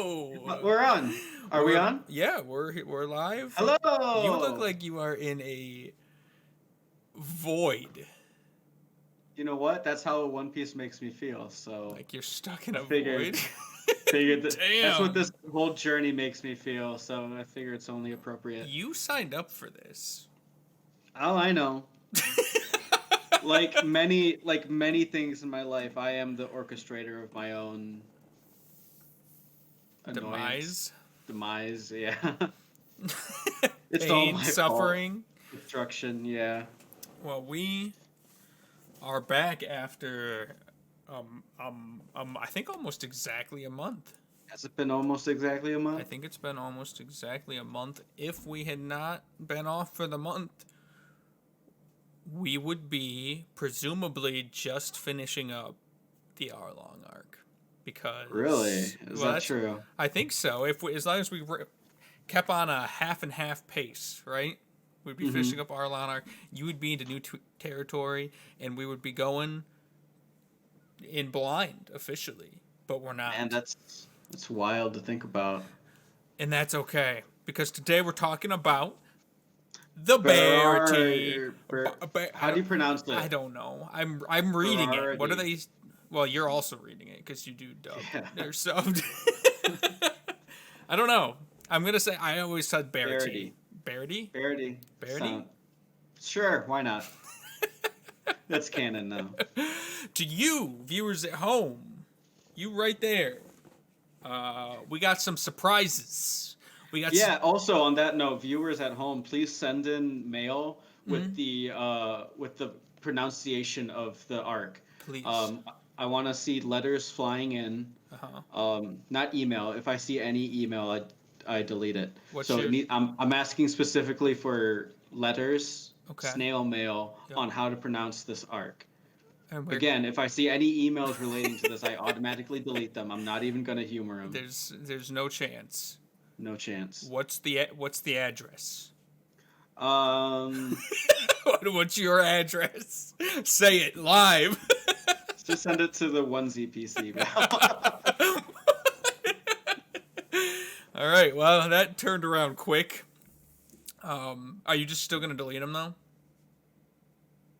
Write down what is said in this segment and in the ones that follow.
Hello. We're on. Are we on? Yeah, we're live. Hello. You look like you are in a void. You know what? That's how One Piece makes me feel. So Like you're stuck in I a figured, void. that's what Damn. this whole journey makes me feel. So I figure it's only appropriate. You signed up for this. Oh, I know. Like many things in my life, I am the orchestrator of my own annoyance, Demise. demise. Yeah, it's all Pain, my fault. suffering. Destruction. Yeah. Well, we are back after I think almost exactly a month. Has it been almost exactly a I month? think it's been almost exactly a month. If we had not been off for the month, we would be presumably just finishing up the Arlong arc, Really? because Is that true? I think so. If we, as long as we kept on a half and half pace, right? We'd be Mm-hmm. finishing up Arlong arc. You would be into new territory, and we would be going in blind officially, but we're not. Man, that's wild to think about. And that's okay, because today we're talking about the Baratie. Baratie. How do you pronounce it? I don't know. I'm reading it. What are Baratie. they? Well, you're also reading it because you do dub. Yeah. They're subbed. I don't know. I'm gonna say I always said Baratie. Baratie. Baratie. Baratie. Sure, why not? That's canon now. To you viewers at home, you right there. We got some surprises. We got Yeah, also on that note, viewers at home, please send in mail with the pronunciation of the arc. Please. I want to see letters flying in. Not email. If I see any email, I delete it. What's So your- I'm asking specifically for letters, Okay. snail mail Yep. on how to pronounce this arc. And Again, if I see any emails relating to this, I automatically delete them. I'm not even gonna humor them. there's no chance. No chance. What's the address? Um, What's your address? Say it live. just send it to the onesie PC. All right. Well, that turned around quick. Are you just still gonna delete them though?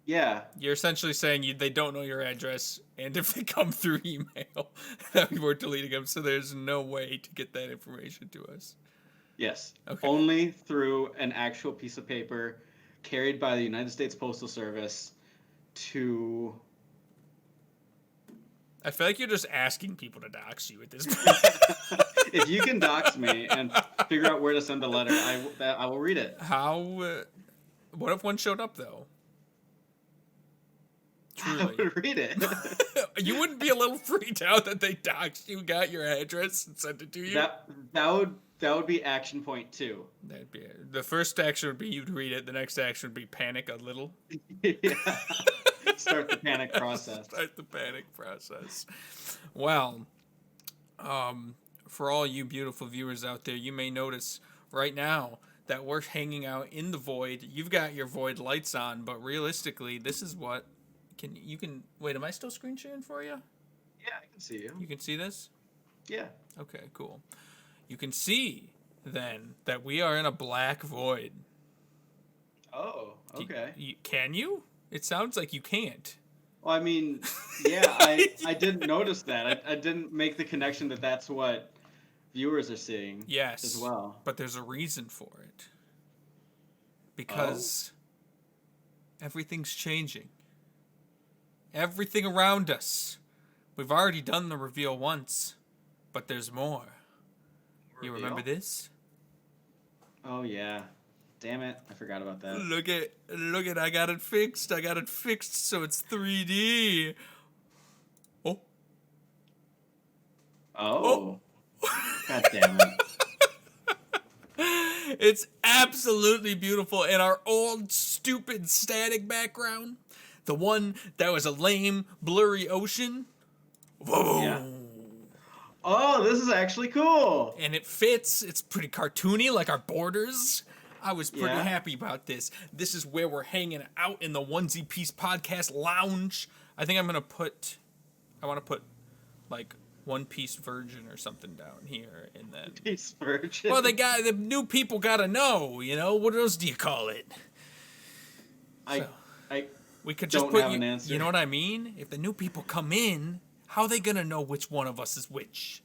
Yeah. You're essentially saying they don't know your address, and if they come through email, that we're deleting them. So there's no way to get that information to us. Yes. Okay. Only through an actual piece of paper carried by the United States Postal Service to. I feel like you're just asking people to dox you at this point. If you can dox me and figure out where to send the letter, I will read it. How? What if one showed up though? I Truly. would read it. You wouldn't be a little freaked out that they doxed you, got your address, and sent it to you? That would be action point 2. That'd be it. The first action would be you'd read it. The next action would be panic a little. Yeah. Start the panic process. Start the panic process. Well, for all you beautiful viewers out there, you may notice right now that we're hanging out in the void. You've got your void lights on, but realistically, this is what you can wait. Am I still screen sharing for you? Yeah, I can see you. You can see this? Yeah. Okay, cool. You can see then that we are in a black void. Oh, okay. Can you? It sounds like you can't. Well, I mean, yeah, I didn't notice that. I didn't make the connection that that's what viewers are seeing. Yes. As well. But there's a reason for it. Because everything's changing. Everything around us. We've already done the reveal once, but there's more. You remember this? Oh yeah. Damn it, I forgot about that. Look at I got it fixed. I got it fixed so it's 3D. Oh. Oh. God damn it. It's absolutely beautiful. And our old stupid static background, the one that was a lame blurry ocean. Whoa. Yeah. Oh, this is actually cool. And it fits. It's pretty cartoony, like our borders. I was pretty Yeah. happy about this. This is where we're hanging out in the Onesie Piece Podcast Lounge. I think I want to put like One Piece Virgin or something down here, and then Peace Virgin. well, the new people gotta know, what else do you call it? I We could just don't put have an answer. You know what I mean? If the new people come in, how are they gonna know which one of us is which?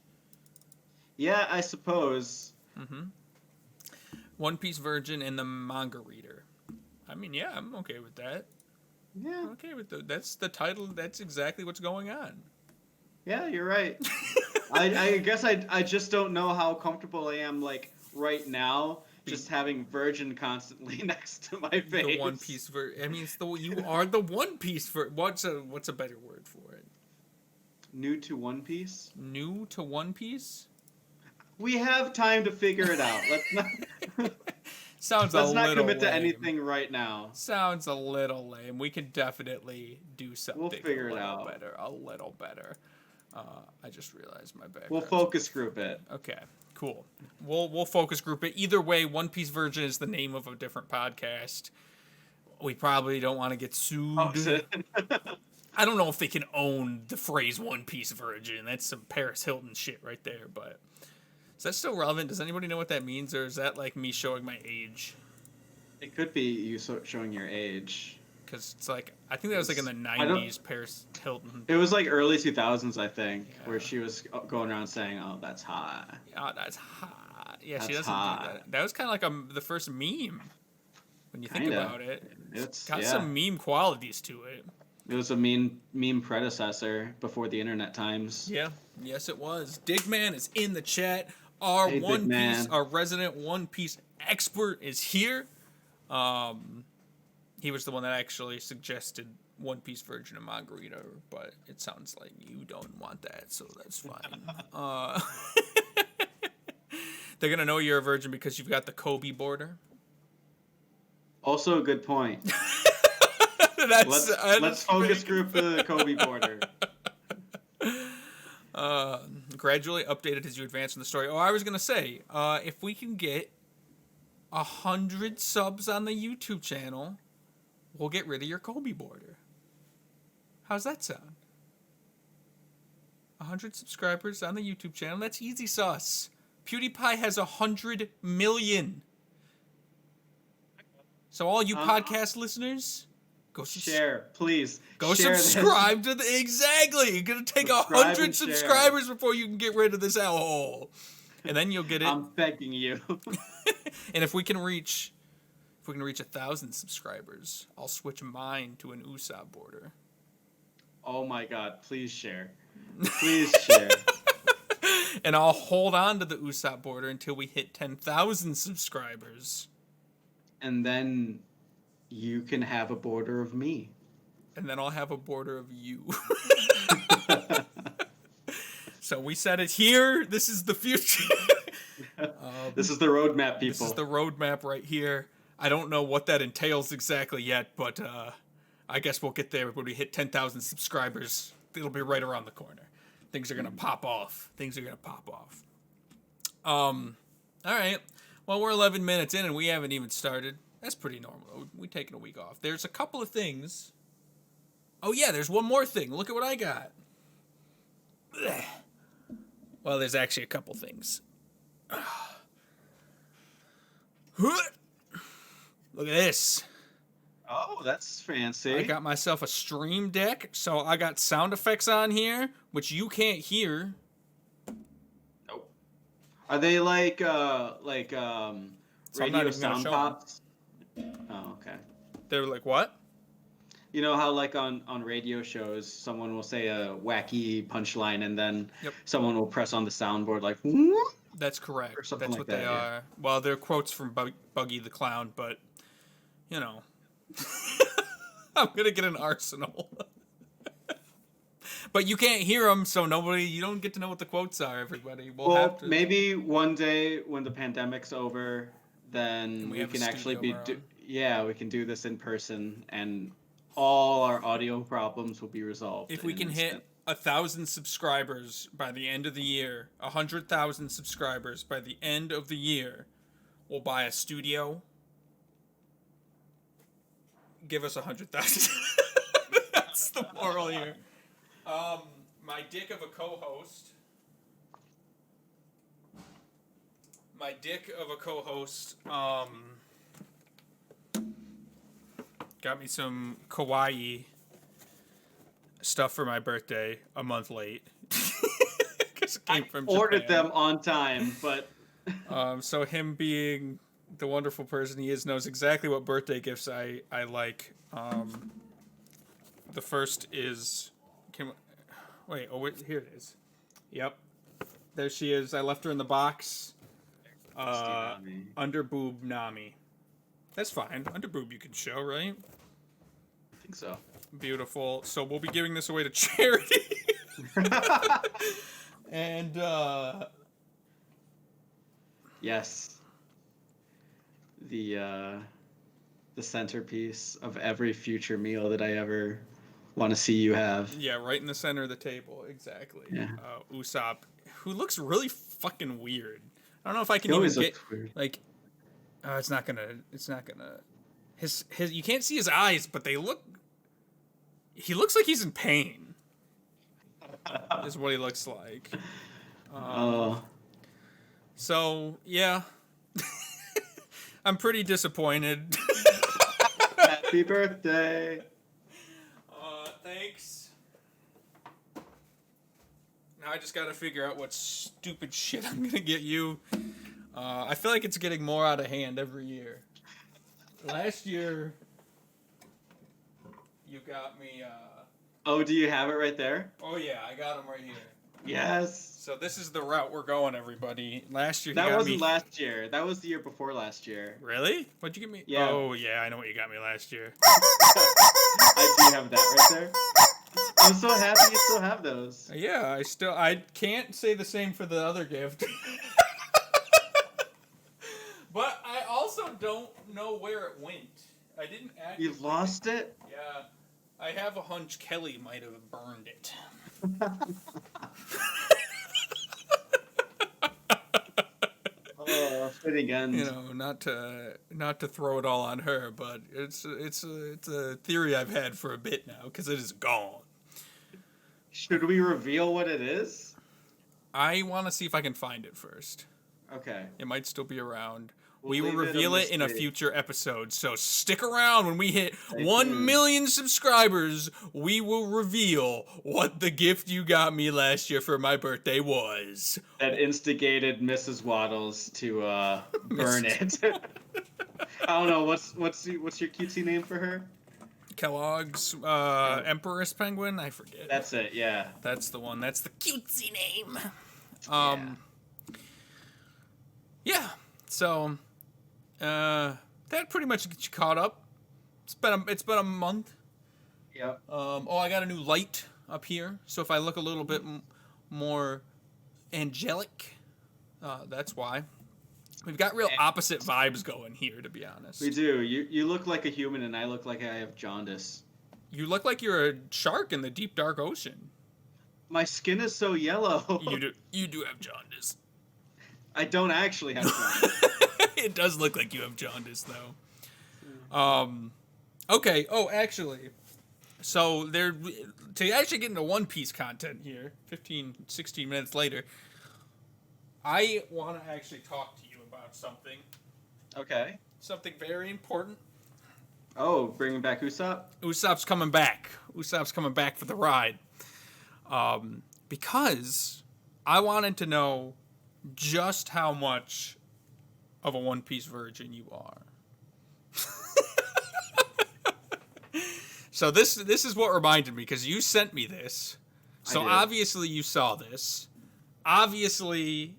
Yeah, I suppose. One Piece Virgin and the manga reader. I mean, yeah, I'm okay with that. Yeah. I'm okay with that's the title. That's exactly what's going on. Yeah, you're right. I guess I just don't know how comfortable I am, like, right now, just having Virgin constantly next to my face. The One Piece I mean, you are the One Piece what's a better word for it? New to One Piece? New to One Piece? We have time to figure it out. Sounds Let's a not little commit to lame. anything right now. Sounds a little lame. We can definitely do something We'll figure it out. a little better. I just realized my background. We'll focus group it. Okay, cool. We'll focus group it. Either way, One Piece Virgin is the name of a different podcast. We probably don't want to get sued. I don't know if they can own the phrase One Piece Virgin. That's some Paris Hilton shit right there, but is that still relevant? Does anybody know what that means, or is that like me showing my age? It could be you showing your age. Because it's like, I think that was like in the 90s, Paris Hilton. It was like early 2000s, I think, where she was going around saying, "Oh, that's hot." Oh, that's hot. Yeah, that's she doesn't hot. do that. That was kind of like the first meme, when you think about it. It's got some meme qualities to it. It was a meme predecessor before the internet times. Yeah, yes it was. Digman is in the chat. Our resident One Piece expert is here. He was the one that actually suggested One Piece Virgin and manga reader, but it sounds like you don't want that, so that's fine. They're gonna know you're a virgin because you've got the Kobe border. Also a good point. Let's focus group the Kobe border. Gradually updated as you advance in the story. Oh, I was gonna say, if we can get 100 subs on the YouTube channel, we'll get rid of your Kobe border. How's that sound? 100 subscribers on the YouTube channel. That's easy sauce. PewDiePie has 100 million. So all you podcast listeners, go share, please. Go subscribe to the exactly. You're gonna take 100 subscribers before you can get rid of this hellhole, and then you'll get it. I'm begging you. And if we can reach 1,000 subscribers, I'll switch mine to an Usopp border. Oh my God! Please share. Please share. And I'll hold on to the Usopp border until we hit 10,000 subscribers. And then you can have a border of me. And then I'll have a border of you. So we said it here. This is the future. This is the roadmap, people. This is the roadmap right here. I don't know what that entails exactly yet, but I guess we'll get there when we hit 10,000 subscribers. It'll be right around the corner. Things are going to pop off. All right. Well, we're 11 minutes in and we haven't even started. That's pretty normal. We're taking a week off. There's a couple of things. Oh, yeah, there's one more thing. Look at what I got. Well, there's actually a couple things. Look at this. Oh, that's fancy. I got myself a stream deck, so I got sound effects on here, which you can't hear. Nope. Are they like radio sound pops? Oh, okay. They're like what? You know how like on radio shows, someone will say a wacky punchline and then someone will press on the soundboard like. That's correct. That's like what they are. Well, they're quotes from Buggy the Clown, but you know. I'm gonna get an arsenal. But you can't hear them, so you don't get to know what the quotes are, everybody. We'll have to... maybe one day when the pandemic's over, then we can actually we can do this in person, and all our audio problems will be resolved. If we can hit 1,000 subscribers by the end of the year, 100,000 subscribers by the end of the year, we'll buy a studio. Give us 100,000. That's the moral here. My dick of a co-host my dick of a co-host got me some kawaii stuff for my birthday a month late. Because it came from ordered Japan. them on time, but so him being the wonderful person he is knows exactly what birthday gifts I like. The first is wait, here it is. Yep. There she is. I left her in the box. Under boob Nami. That's fine. Under boob you can show, right? I think so. Beautiful. So we'll be giving this away to charity. And yes. The centerpiece of every future meal that I ever want to see you have. Yeah, right in the center of the table, exactly. Yeah. Usopp, who looks really fucking weird. I don't know if I can He even always get looks weird. like. It's not gonna. His. You can't see his eyes, but they look. He looks like he's in pain. Is what he looks like. So yeah, I'm pretty disappointed. Happy birthday. Thanks. Now I just gotta figure out what stupid shit I'm gonna get you. I feel like it's getting more out of hand every year. Last year, you got me. Oh, do you have it right there? Oh yeah, I got them right here. Yes. So this is the route we're going, everybody. Last year, that wasn't last year. That was the year before last year. Really? What'd you give me? Yeah. Oh yeah, I know what you got me last year. I do have that right there. I'm so happy you still have those. Yeah, I can't say the same for the other gift. But I also don't know where it went. I didn't actually. You lost it? Yeah. I have a hunch Kelly might have burned it. Oh, fitting end. You know, not to throw it all on her, but it's a theory I've had for a bit now because it is gone. Should we reveal what it is? I want to see if I can find it first. Okay. It might still be around. We'll We will leave reveal it in a mystery. future episode, so stick around. When we hit Stay 1 tuned. million subscribers, we will reveal what the gift you got me last year for my birthday was. That instigated Mrs. Waddles to burn it. I don't know what's your cutesy name for her? Kellogg's Empress Penguin? I forget. That's it. Yeah. That's the one. That's the cutesy name. Yeah. So, that pretty much gets you caught up. It's been a month. Yep. I got a new light up here. So if I look a little bit more angelic, that's why. We've got real opposite vibes going here, to be honest. We do. You look like a human, and I look like I have jaundice. You look like you're a shark in the deep dark ocean. My skin is so yellow. You do have jaundice. I don't actually have jaundice. It does look like you have jaundice, though. Okay. Oh, actually. So, to actually get into One Piece content here, 15, 16 minutes later, I want to actually talk to you about something. Okay. Something very important. Oh, bringing back Usopp? Usopp's coming back. Usopp's coming back for the ride. Because I wanted to know just how much of a One Piece virgin you are. So this is what reminded me, because you sent me this. So I did. obviously you saw this. Obviously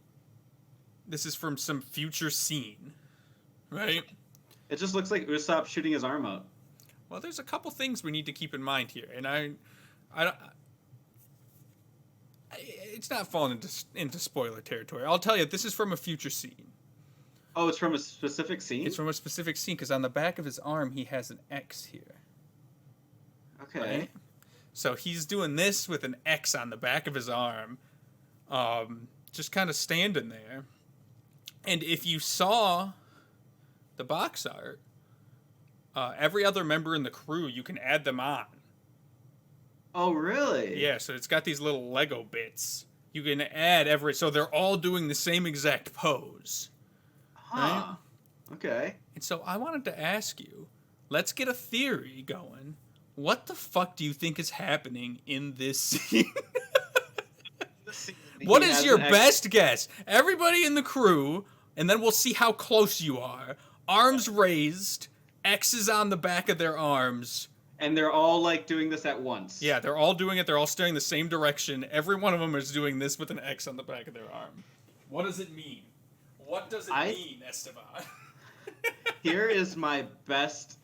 this is from some future scene, right? It just looks like Usopp shooting his arm up. Well, there's a couple things we need to keep in mind here, and it's not falling into spoiler territory. I'll tell you, this is from a future scene. Oh, it's from a specific scene? It's from a specific scene, because on the back of his arm, he has an X here. Okay. Right? So he's doing this with an X on the back of his arm, just kind of standing there. And if you saw the box art, every other member in the crew, you can add them on. Oh, really? Yeah, so it's got these little Lego bits. You can add so they're all doing the same exact pose. Right? Okay. And so I wanted to ask you, let's get a theory going. What the fuck do you think is happening in this scene? What is your best guess? Everybody in the crew, and then we'll see how close you are. Arms raised, X's on the back of their arms. And they're all, like, doing this at once. Yeah, they're all doing it. They're all staring the same direction. Every one of them is doing this with an X on the back of their arm. What does it mean? What does it mean, Estevan? Here is my best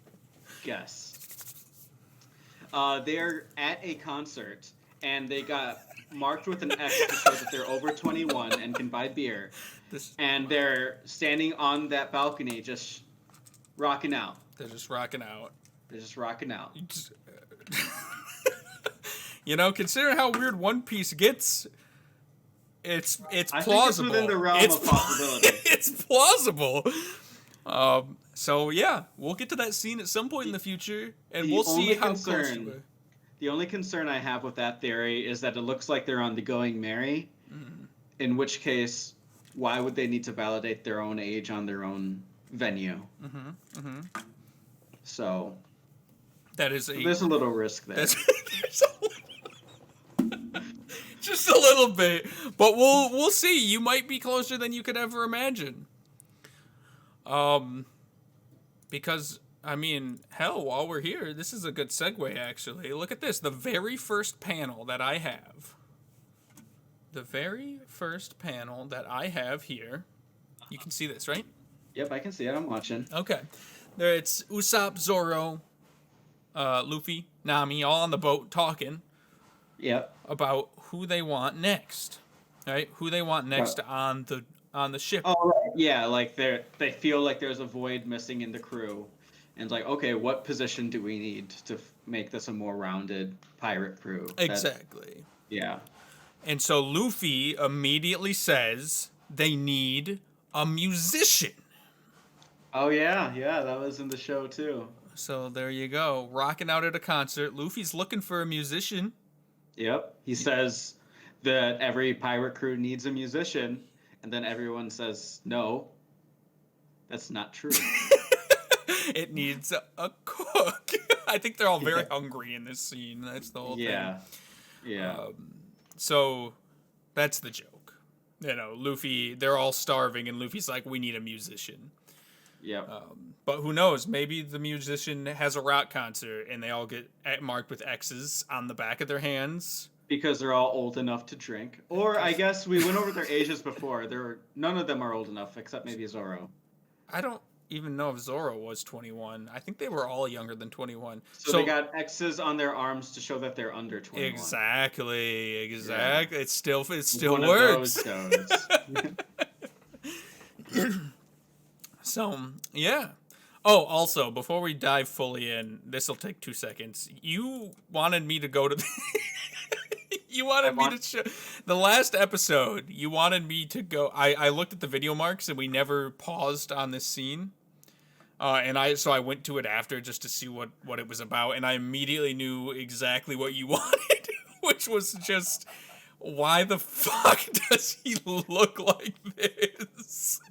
guess. They're at a concert, and they got marked with an X to show that they're over 21 and can buy beer. And they're standing on that balcony just rocking out. They're just rocking out. You know, considering how weird One Piece gets, it's plausible. I think it's within the realm of possibility. It's plausible. So yeah, we'll get to that scene at some point in the future, and we'll see how close you are. The only concern I have with that theory is that it looks like they're on the Going Merry, in which case, why would they need to validate their own age on their own venue? So there's a little risk there. Just a little bit, but we'll see. You might be closer than you could ever imagine. Because I mean, hell, while we're here, this is a good segue, actually. Look at this. The very first panel that I have. The very first panel that I have here. You can see this, right? Yep, I can see it. I'm watching. Okay. There, it's Usopp, Zoro, Luffy, Nami, all on the boat talking. Yep. About who they want next. Right? Who they want next on the ship. Oh, right. Yeah, like they feel like there's a void missing in the crew. And like, okay, what position do we need to make this a more rounded pirate crew? Exactly. Yeah. And so Luffy immediately says they need a musician. Oh, yeah, that was in the show, too. So there you go. Rocking out at a concert. Luffy's looking for a musician. Yep. He says that every pirate crew needs a musician, and then everyone says, no, that's not true. It needs a cook. I think they're all very hungry in this scene. That's the whole thing. Yeah. So that's the joke. You know, Luffy, they're all starving, and Luffy's like, we need a musician. Yeah. But who knows? Maybe the musician has a rock concert, and they all get marked with X's on the back of their hands. Because they're all old enough to drink. Or I guess we went over their ages before. None of them are old enough, except maybe Zoro. I don't even know if Zoro was 21. I think they were all younger than 21. So they got X's on their arms to show that they're under 21. Exactly. Yeah. It still One works. Of those goes. So, yeah. Oh, also, before we dive fully in, this will take 2 seconds. You wanted me to go to you wanted me to show the last episode. You wanted me to go. I looked at the video marks and we never paused on this scene. So I went to it after just to see what it was about, and I immediately knew exactly what you wanted, which was just, why the fuck does he look like this?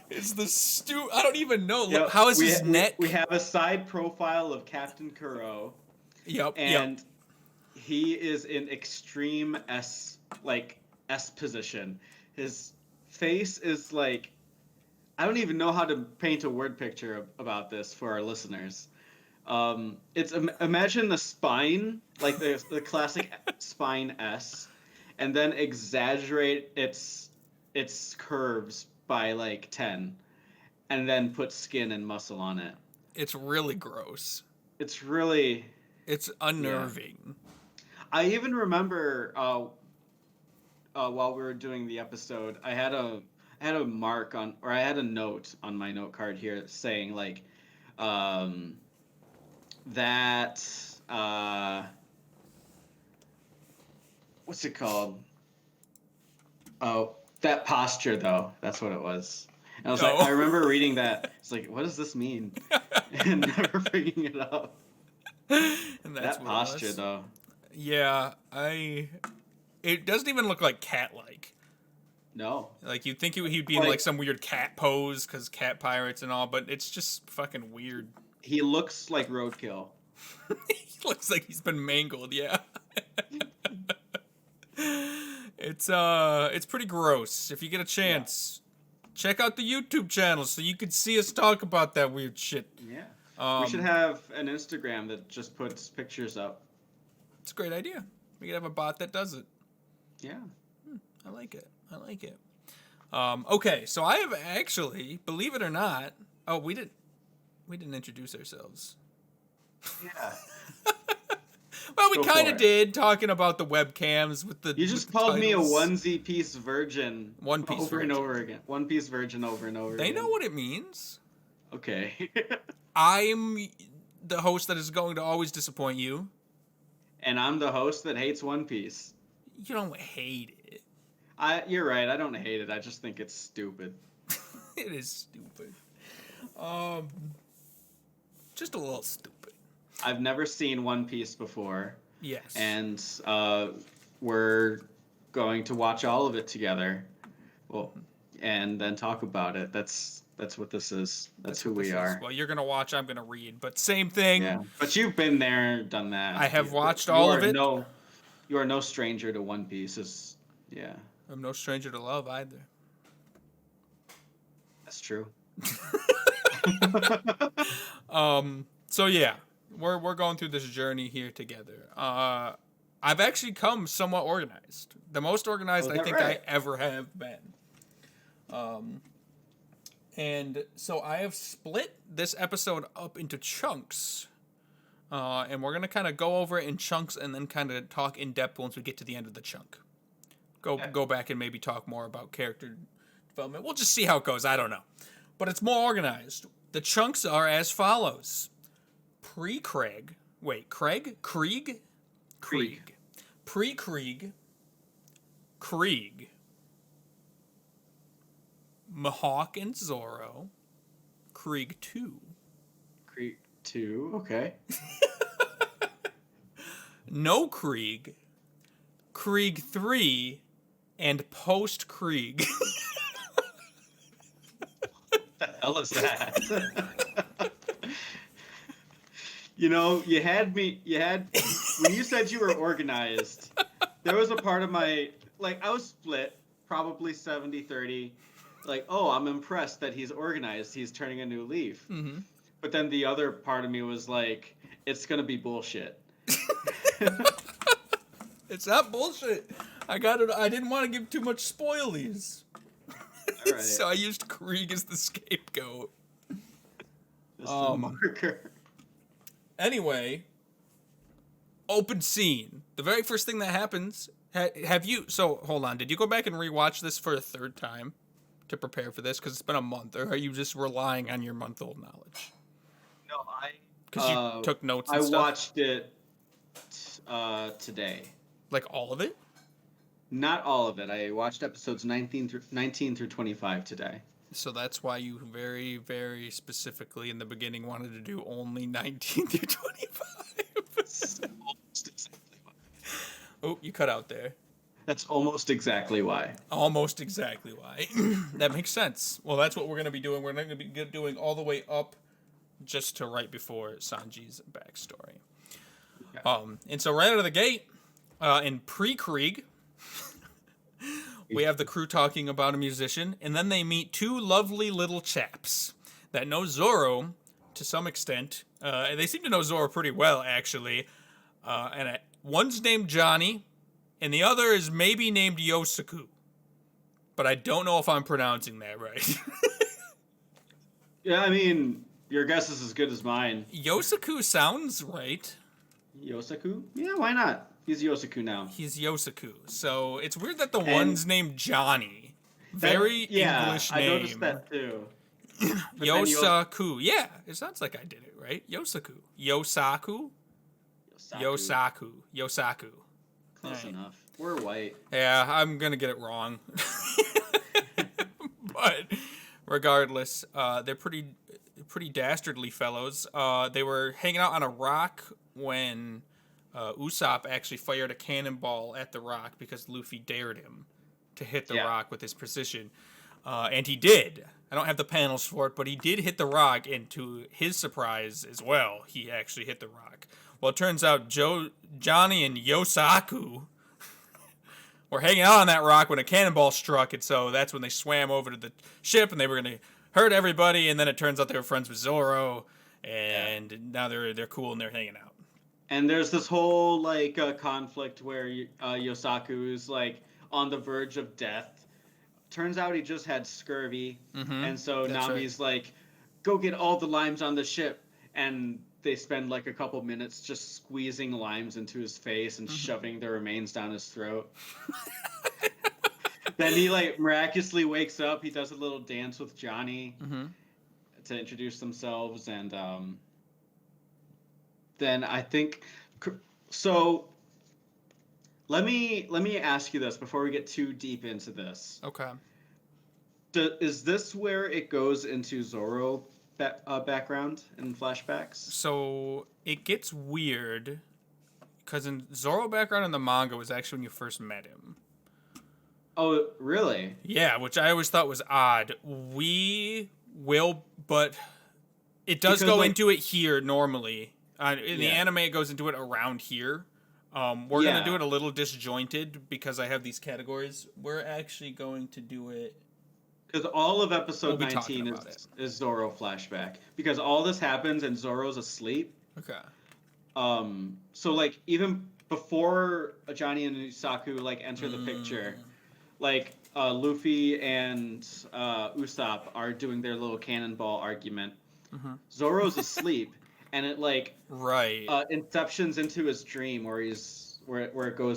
It's the I don't even know. Yep. How is his neck? We have a side profile of Captain Kuro. Yep. And he is in extreme S position. His face is like, I don't even know how to paint a word picture about this for our listeners. It's imagine the spine, like the classic spine S, and then exaggerate its curves by like 10, and then put skin and muscle on it. It's really gross. It's unnerving. Yeah. I even remember while we were doing the episode, I had a mark on, or I had a note on my note card here saying like that what's it called? Oh, that posture though. That's what it was. And I was like, I remember reading that. It's like, what does this mean? And never figuring it out. And that's that posture though. Yeah, it doesn't even look like cat-like. No. Like, you'd think he'd be in, like, some weird cat pose, because cat pirates and all, but it's just fucking weird. He looks like roadkill. He looks like he's been mangled, yeah. It's pretty gross. If you get a chance, check out the YouTube channel so you can see us talk about that weird shit. Yeah. We should have an Instagram that just puts pictures up. It's a great idea. We could have a bot that does it. Yeah. I like it. Okay, so I have actually, believe it or not, we didn't introduce ourselves. Yeah. Well, we kind of did, talking about the webcams with the. You just called me a onesie piece virgin. One Piece over virgin. and over again. One Piece virgin over and over They again. know what it means. Okay. I'm the host that is going to always disappoint you. And I'm the host that hates One Piece. You don't hate it. You're right. I don't hate it. I just think it's stupid. It is stupid. Just a little stupid. I've never seen One Piece before. Yes. And we're going to watch all of it together. Well, and then talk about it. That's what this is. That's who we are. Well, you're gonna watch. I'm gonna read. But same thing. Yeah. But you've been there, done that. I have watched all of it. You are no stranger to One Piece. Yeah. I'm no stranger to love either. That's true. So yeah, we're going through this journey here together. I've actually come somewhat organized. The most organized I think I ever have been. And so I have split this episode up into chunks. And we're going to kind of go over it in chunks and then kind of talk in depth once we get to the end of the chunk. Go back and maybe talk more about character development. We'll just see how it goes. I don't know. But it's more organized. The chunks are as follows. Pre-Krieg. Wait, Krieg? Krieg? Krieg. Pre-Krieg. Krieg. Mihawk and Zoro. Krieg 2. Krieg 2, okay. No Krieg. Krieg 3. And post-Krieg. What the hell is that? You had when you said you were organized, there was a part of I was split, probably 70-30. Like, oh, I'm impressed that he's organized. He's turning a new leaf. Mm-hmm. But then the other part of me was like, it's going to be bullshit. It's not bullshit. I got it. I didn't want to give too much spoilies. All right. So I used Krieg as the scapegoat. Just the marker. Anyway, open scene. The very first thing that happens. Have you? So hold on. Did you go back and rewatch this for a third time to prepare for this? Because it's been a month, or are you just relying on your month-old knowledge? No, because you took notes. And I stuff? watched it today. Like all of it? Not all of it. I watched episodes 19 through 25 today. So that's why you very, very specifically in the beginning wanted to do only 19 through 25. Almost exactly why. Oh, you cut out there. That's almost exactly why. Almost exactly why. That makes sense. Well, that's what we're going to be doing. We're going to be doing all the way up just to right before Sanji's backstory. Okay. And so right out of the gate, in pre-Krieg, we have the crew talking about a musician, and then they meet two lovely little chaps that know Zoro to some extent. They seem to know Zoro pretty well, actually. And one's named Johnny, and the other is maybe named Yosaku. But I don't know if I'm pronouncing that right. Yeah, I mean, your guess is as good as mine. Yosaku sounds right. Yosaku? Yeah, why not? He's Yosaku now. He's Yosaku. So it's weird that the one's named Johnny. Very English name. I noticed that too. Yosaku. Yeah, it sounds like I did it right. Yosaku. Yosaku. Close enough. We're white. Yeah, I'm gonna get it wrong. But regardless, they're pretty dastardly fellows. They were hanging out on a rock when Usopp actually fired a cannonball at the rock because Luffy dared him to hit the Yeah. rock with his precision. And he did. I don't have the panels for it, but he did hit the rock, and to his surprise as well, he actually hit the rock. Well, it turns out Johnny and Yosaku were hanging out on that rock when a cannonball struck, and so that's when they swam over to the ship, and they were going to hurt everybody, and then it turns out they were friends with Zoro, and now they're cool and they're hanging out. And there's this whole like conflict where Yosaku is like on the verge of death. Turns out he just had scurvy, and so Nami's like, "Go get all the limes on the ship," and they spend like a couple minutes just squeezing limes into his face and shoving the remains down his throat. Then he like miraculously wakes up. He does a little dance with Johnny to introduce themselves, and then I think so. Let me ask you this before we get too deep into this. Okay. Is this where it goes into Zoro background and flashbacks? So it gets weird because in Zoro background in the manga was actually when you first met him. Oh, really? Yeah, which I always thought was odd. But it does go into it here normally. In the anime, it goes into it around here. We're going to do it a little disjointed because I have these categories. We're actually going to do it... Because all of episode 19 is Zoro flashback. Because all this happens and Zoro's asleep. Okay. So, like, even before Johnny and Usaku, like, enter the picture, like, Luffy and Usopp are doing their little cannonball argument. Zoro's asleep. And it like inceptions into his dream where it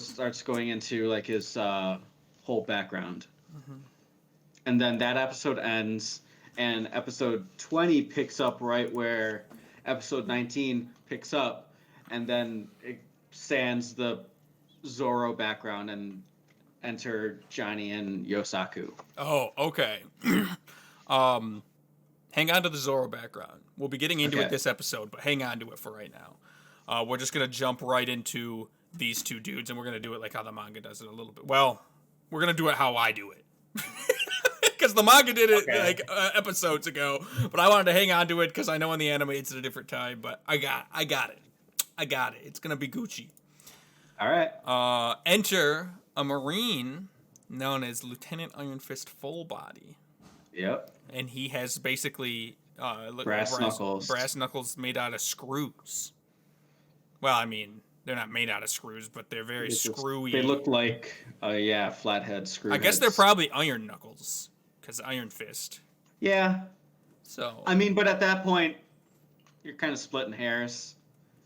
starts going into like his whole background, and then that episode ends, and episode 20 picks up right where episode 19 picks up, and then it sans the Zoro background and enter Johnny and Yosaku. Oh, okay. Hang on to the Zoro background. We'll be getting into it this episode, but hang on to it for right now. We're just going to jump right into these two dudes, and we're going to do it like how the manga does it a little bit. Well, we're going to do it how I do it. Because the manga did it like episodes ago, but I wanted to hang on to it because I know in the anime it's at a different time, but I got it. It's going to be Gucci. All right. Enter a Marine known as Lieutenant Iron Fist Full Body. Yep. And he has basically brass knuckles. Brass knuckles made out of screws. Well, I mean, they're not made out of screws, but they're very screwy. They look like, flathead screw. I guess they're probably iron knuckles, because Iron Fist. Yeah. So. I mean, but at that point, you're kind of splitting hairs.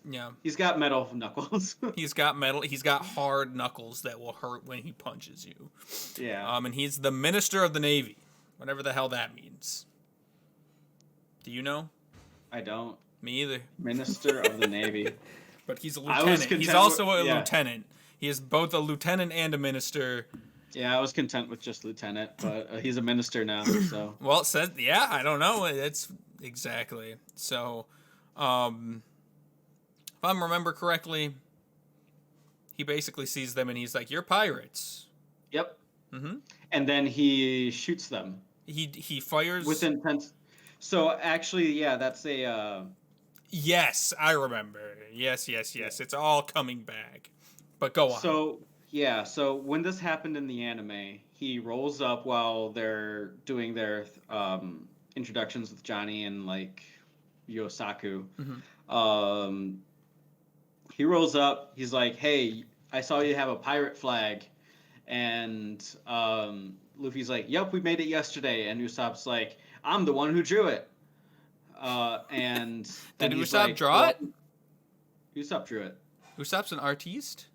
Yeah. He's got metal knuckles. He's got hard knuckles that will hurt when he punches you. Yeah. And he's the Minister of the Navy. Whatever the hell that means. Do you know? I don't. Me either. Minister of the Navy. But he's a lieutenant. He's also a lieutenant. He is both a lieutenant and a minister. Yeah, I was content with just lieutenant, but he's a minister now, so. Well, it says, I don't know. It's exactly. So, if I remember correctly, he basically sees them and he's like, "You're pirates." Yep. And then he shoots them. He fires with intent. So actually, that's a. Yes, I remember. Yes. It's all coming back. But go on. So when this happened in the anime, he rolls up while they're doing their introductions with Johnny and like Yosaku. He rolls up. He's like, "Hey, I saw you have a pirate flag," and Luffy's like, "Yep, we made it yesterday." And Usopp's like, "I'm the one who drew it." And did Usopp draw it? Usopp drew it. Usopp's an artiste?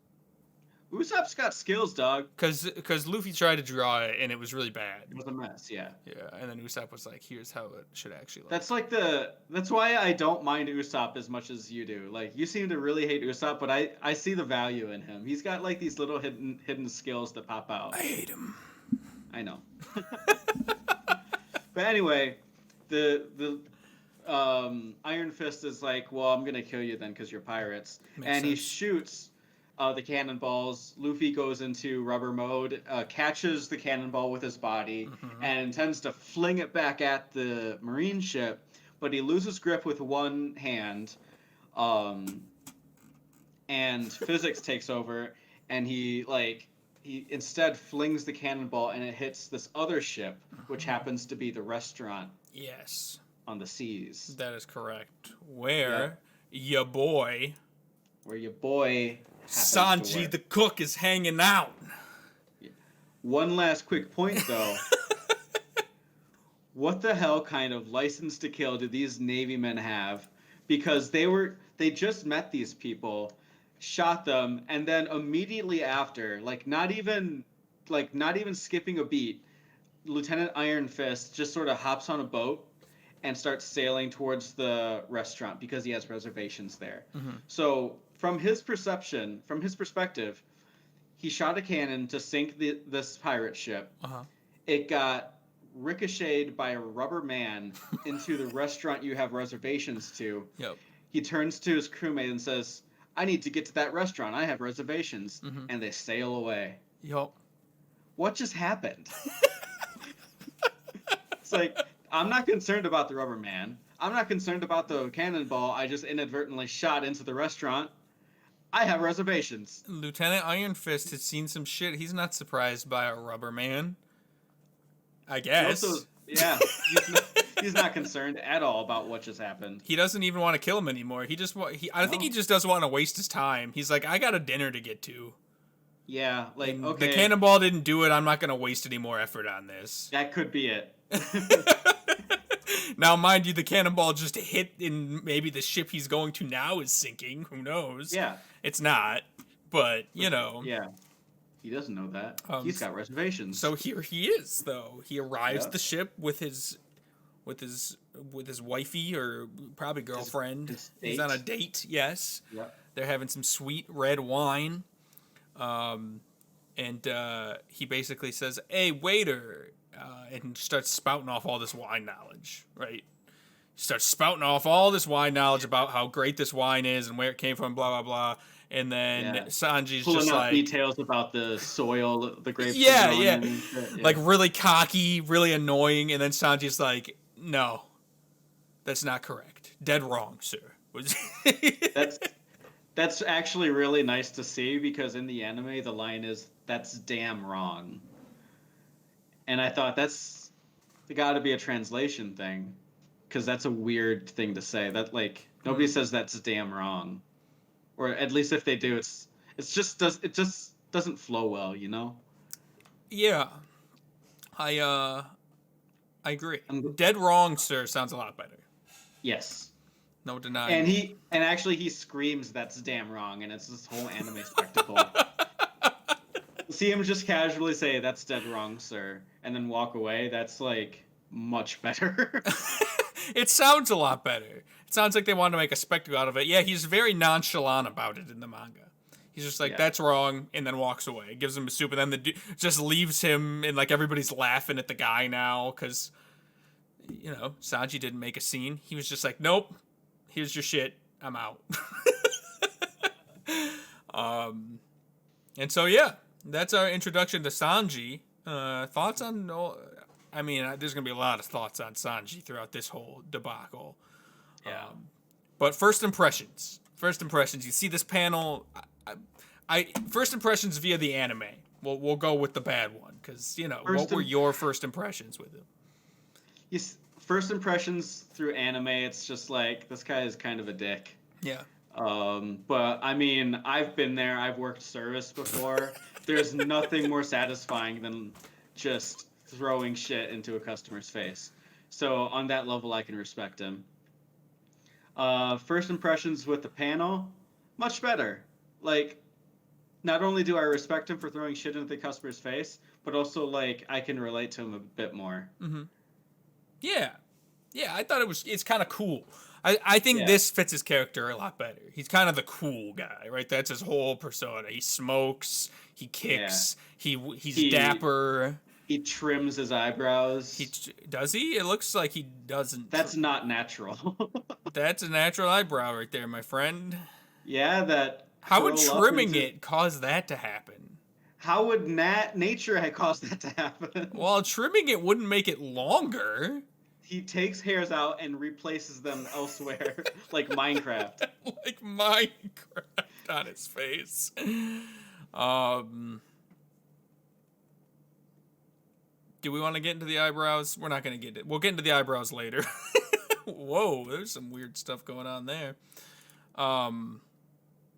Usopp's got skills, dog. Because Luffy tried to draw it and it was really bad. It was a mess, yeah. Yeah, and then Usopp was like, "Here's how it should actually look." That's why I don't mind Usopp as much as you do. Like, you seem to really hate Usopp, but I see the value in him. He's got like these little hidden skills that pop out. I hate him. I know. But anyway, the Iron Fist is like, "Well, I'm gonna kill you then because you're pirates." And he shoots the cannonballs. Luffy goes into rubber mode, catches the cannonball with his body, and intends to fling it back at the marine ship, but he loses grip with one hand, and physics takes over, and he instead flings the cannonball, and it hits this other ship, which happens to be the restaurant. Yes. On the seas. That is correct. Where your boy Sanji the cook is hanging out. Yeah. One last quick point though. What the hell kind of license to kill do these Navy men have? Because they just met these people, shot them, and then immediately after, not even skipping a beat, Lieutenant Iron Fist just sort of hops on a boat and starts sailing towards the restaurant because he has reservations there. So from his perspective, he shot a cannon to sink this pirate ship. It got ricocheted by a rubber man into the restaurant you have reservations to. Yep. He turns to his crewmate and says, "I need to get to that restaurant. I have reservations." And they sail away. Yup. What just happened? It's like, I'm not concerned about the rubber man. I'm not concerned about the cannonball I just inadvertently shot into the restaurant. I have reservations. Lieutenant Iron Fist has seen some shit. He's not surprised by a rubber man. I guess. He's not concerned at all about what just happened. He doesn't even want to kill him anymore. I think he just doesn't want to waste his time. He's like, I got a dinner to get to. Yeah, The cannonball didn't do it. I'm not going to waste any more effort on this. That could be it. Now, mind you, the cannonball just hit in maybe the ship he's going to now is sinking. Who knows? Yeah. It's not, but, you know. Yeah. He doesn't know that. He's got reservations. So here he is, though. He arrives at the ship with his wifey or probably girlfriend. He's on a date, yes. Yep. They're having some sweet red wine. And he basically says, "Hey, waiter," and starts spouting off all this wine knowledge, right? He starts spouting off all this wine knowledge about how great this wine is and where it came from, blah, blah, blah. And then Sanji's pulling just out details about the soil, the grapes. Yeah. Like really cocky, really annoying. And then Sanji's like, "No, that's not correct. Dead wrong, sir." That's actually really nice to see because in the anime the line is, "That's damn wrong." And I thought that's got to be a translation thing because that's a weird thing to say. That nobody says that's damn wrong. Or at least if they do, it just doesn't flow well, you know? Yeah. I agree. Dead wrong, sir sounds a lot better. Yes. No denying. And actually he screams that's damn wrong, and it's this whole anime spectacle. See him just casually say that's dead wrong, sir, and then walk away. That's much better. It sounds a lot better. It sounds like they want to make a spectacle out of it. Yeah, he's very nonchalant about it in the manga. He's just like, "That's wrong," and then walks away. Gives him a soup, and then just leaves him, and everybody's laughing at the guy now because, Sanji didn't make a scene. He was just like, "Nope, here's your shit. I'm out." And so, yeah, that's our introduction to Sanji. Thoughts on... I mean, there's going to be a lot of thoughts on Sanji throughout this whole debacle. Yeah. But first impressions. You see this panel... First impressions via the anime. We'll go with the bad one, because, what were your first impressions with him? First impressions through anime, it's just this guy is kind of a dick. Yeah. But, I mean, I've been there. I've worked service before. There's nothing more satisfying than just throwing shit into a customer's face. So on that level, I can respect him. First impressions with the panel, much better. Not only do I respect him for throwing shit into the customer's face, but also I can relate to him a bit more. Mm-hmm. Yeah, I thought it's kind of cool. I think this fits his character a lot better. He's kind of the cool guy, right? That's his whole persona. He smokes, he kicks, he's dapper. He trims his eyebrows. Does he? It looks like he doesn't. That's not natural. That's a natural eyebrow right there, my friend. Yeah, that How would curl up trimming into. it cause that to happen? How would nature have caused that to happen? Well, trimming it wouldn't make it longer. He takes hairs out and replaces them elsewhere, like Minecraft. Like Minecraft on his face. Do we want to get into the eyebrows? We're not going to get it. We'll get into the eyebrows later. Whoa, there's some weird stuff going on there.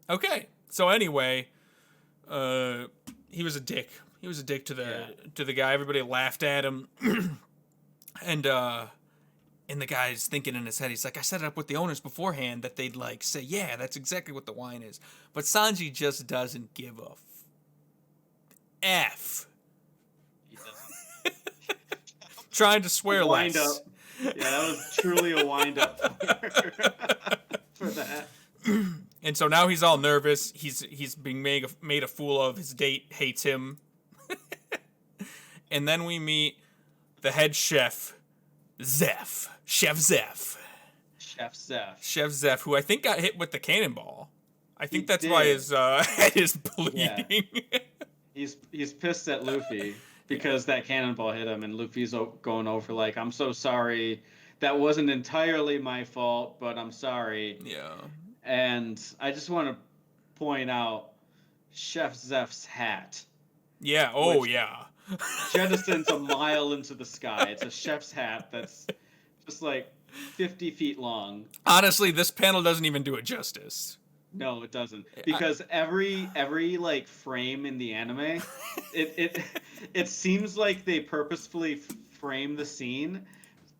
Okay. So anyway, he was a dick. He was a dick to the guy. Everybody laughed at him. And the guy's thinking in his head, he's like, I set it up with the owners beforehand that they'd like say, yeah, that's exactly what the wine is. But Sanji just doesn't give a F. He doesn't. Trying to swear Wind less. up. Yeah, that was truly a wind up for that. And so now he's all nervous. He's being made a fool of. His date hates him. And then we meet the head chef, Zeph. Chef Zeph. Chef Zeph. Chef Zeph, who I think got hit with the cannonball. I think that's did. why his head is bleeding. Yeah. He's pissed at Luffy because that cannonball hit him, and Luffy's going over like, I'm so sorry. That wasn't entirely my fault, but I'm sorry. Yeah. And I just want to point out Chef Zeph's hat. Yeah. Oh, yeah. Jettisons a mile into the sky. It's a chef's hat that's just like 50 feet long. Honestly, this panel doesn't even do it justice. No, it doesn't. Because every like frame in the anime, it seems like they purposefully frame the scene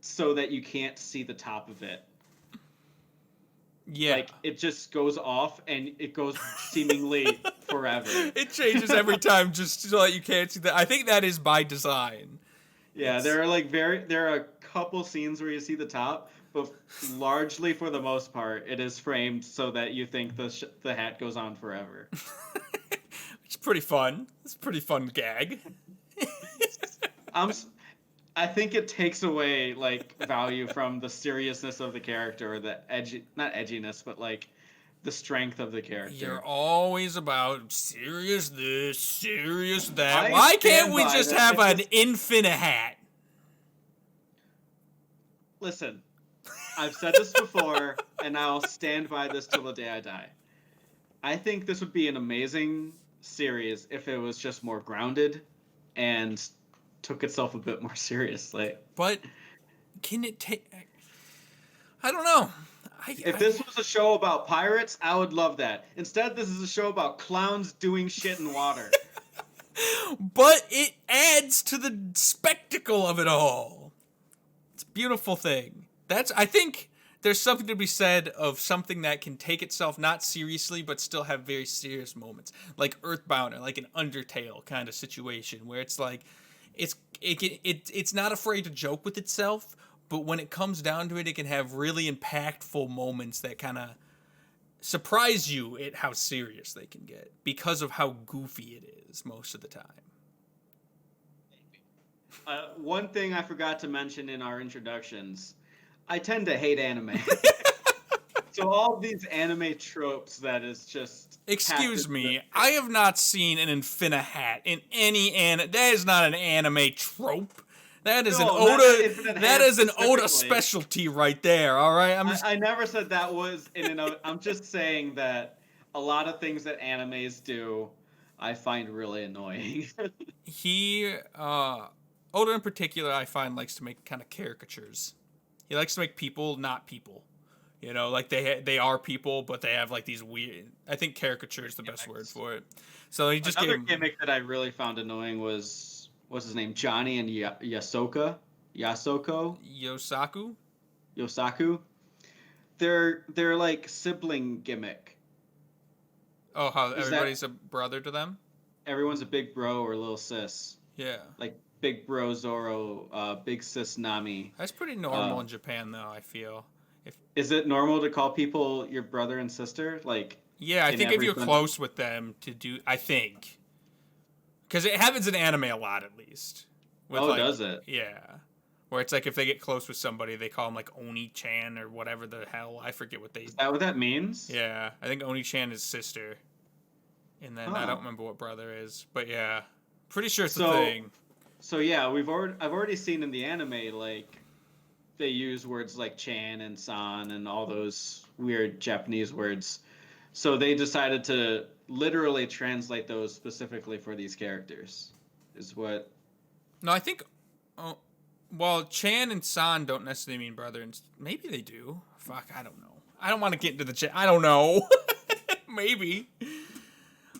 so that you can't see the top of it. Yeah. Like, it just goes off, and it goes seemingly forever. It changes every time just so that you can't see that. I think that is by design. Yeah, there are a couple scenes where you see the top, but largely for the most part, it is framed so that you think the hat goes on forever. It's pretty fun. It's a pretty fun gag. I think it takes away like value from the seriousness of the character, or the not edginess, but like the strength of the character. You're always about serious this, serious that. Why can't we just have an infinite hat? Listen, I've said this before, and I'll stand by this till the day I die. I think this would be an amazing series if it was just more grounded and took itself a bit more seriously. But can it take... I don't know. If this was a show about pirates, I would love that. Instead, this is a show about clowns doing shit in water. But it adds to the spectacle of it all. It's a beautiful thing. I think there's something to be said of something that can take itself not seriously, but still have very serious moments. Like Earthbound, or like an Undertale kind of situation, where it's like, it's not afraid to joke with itself, but when it comes down to it, it can have really impactful moments that kind of surprise you at how serious they can get because of how goofy it is most of the time. One thing I forgot to mention in our introductions, I tend to hate anime. So all these anime tropes that is just... Excuse me, I have not seen an infinite hat in any anime. That is not an anime trope. That is an Oda specialty right there, all right? I never said that was in an... I'm just saying that a lot of things that animes do, I find really annoying. Oda in particular, I find, likes to make kind of caricatures. He likes to make people not people. You know, like they are people, but they have like these weird... I think caricature is the best word for it. So he just Another gimmick that I really found annoying was... What's his name? Johnny and Yosaku? They're like sibling gimmick. Oh, how everybody's a brother to them? Everyone's a big bro or little sis. Yeah. Like big bro Zoro, big sis Nami. That's pretty normal in Japan, though, I feel. Is it normal to call people your brother and sister? Like, yeah, I think if you're close with them to do... I think. Because it happens in anime a lot, at least. Does it? Yeah. Where it's like if they get close with somebody, they call them like Oni-chan or whatever the hell. I forget what they... Is that what that means? Yeah. I think Oni-chan is sister. And then I don't remember what brother is, but yeah, pretty sure it's a So thing. so yeah, I've already seen in the anime like they use words like chan and san and all those weird Japanese words. So they decided to literally translate those specifically for these characters. Is what No, I think. Oh, well, Chan and San don't necessarily mean brother, and maybe they do. Fuck, I don't know. I don't want to get into the chat. I don't know. Maybe.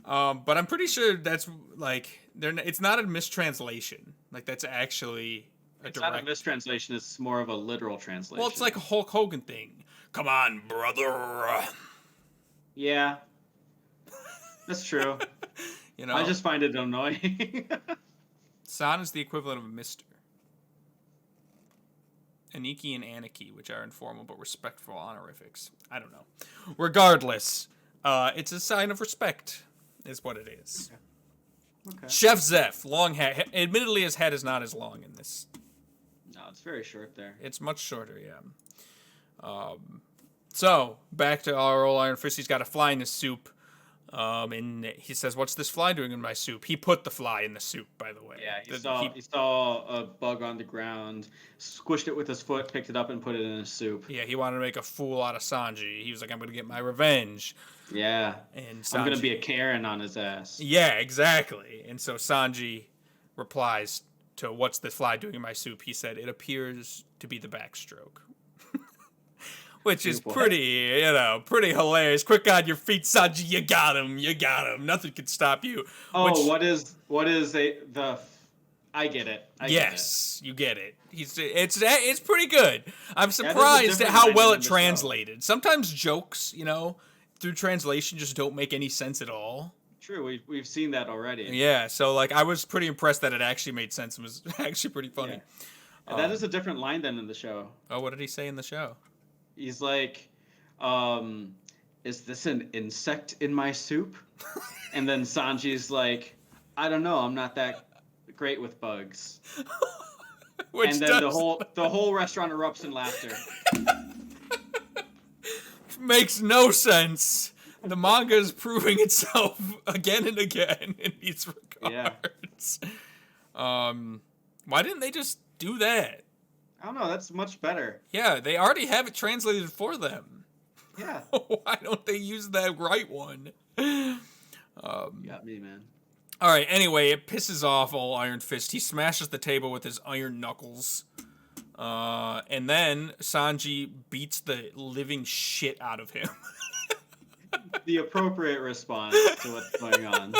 But I'm pretty sure that's like it's not a mistranslation. Like that's actually a it's direct. not a mistranslation, it's more of a literal translation. Well, it's like a Hulk Hogan thing. Come on, brother. Yeah. That's true. You know, I just find it annoying. San is the equivalent of a Mister. Aniki and Aniki, which are informal but respectful honorifics. I don't know. Regardless, it's a sign of respect, is what it is. Okay. Chef Zeph, long hat. Admittedly, his head is not as long in this. No, it's very short there. It's much shorter, yeah. So, back to our old Iron Fist. He's got a fly in his soup. And he says, "What's this fly doing in my soup?" He put the fly in the soup, by the way. Yeah, he saw a bug on the ground, squished it with his foot, picked it up, and put it in his soup. Yeah, he wanted to make a fool out of Sanji. He was like, "I'm going to get my revenge." Yeah. And Sanji, I'm going to be a Karen on his ass. Yeah, exactly. And so Sanji replies to, "What's the fly doing in my soup?" He said, "It appears to be the backstroke." Which is pretty hilarious. Quick on your feet, Sanji. You got him. Nothing can stop you. Oh, what is the? I get it. Yes, you get it. It's pretty good. I'm surprised at how well it translated. Sometimes jokes, through translation just don't make any sense at all. True, we've seen that already. Yeah, so like I was pretty impressed that it actually made sense and was actually pretty funny. Yeah. And that is a different line than in the show. Oh, what did he say in the show? He's like, is this an insect in my soup? And then Sanji's like, I don't know, I'm not that great with bugs. And then the whole restaurant erupts in laughter. Makes no sense. The manga is proving itself again and again in these regards. Yeah. Why didn't they just do that? I don't know. That's much better. Yeah, they already have it translated for them. Yeah. Why don't they use that right one? You got me, man. All right. Anyway, it pisses off old Iron Fist. He smashes the table with his iron knuckles. And then Sanji beats the living shit out of him. The appropriate response to what's going on.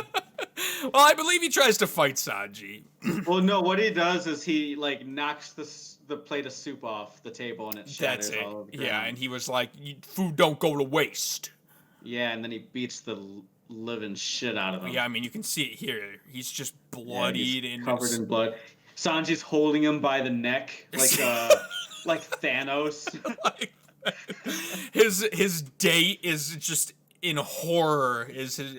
Well, I believe he tries to fight Sanji. Well, no, what he does is he like knocks the plate of soup off the table and it shatters all over the ground. Yeah, and he was like, "Food don't go to waste." Yeah, and then he beats the living shit out of him. Yeah, I mean you can see it here. He's just bloodied and covered in blood. Sanji's holding him by the neck like like Thanos. His date is just in horror. Is his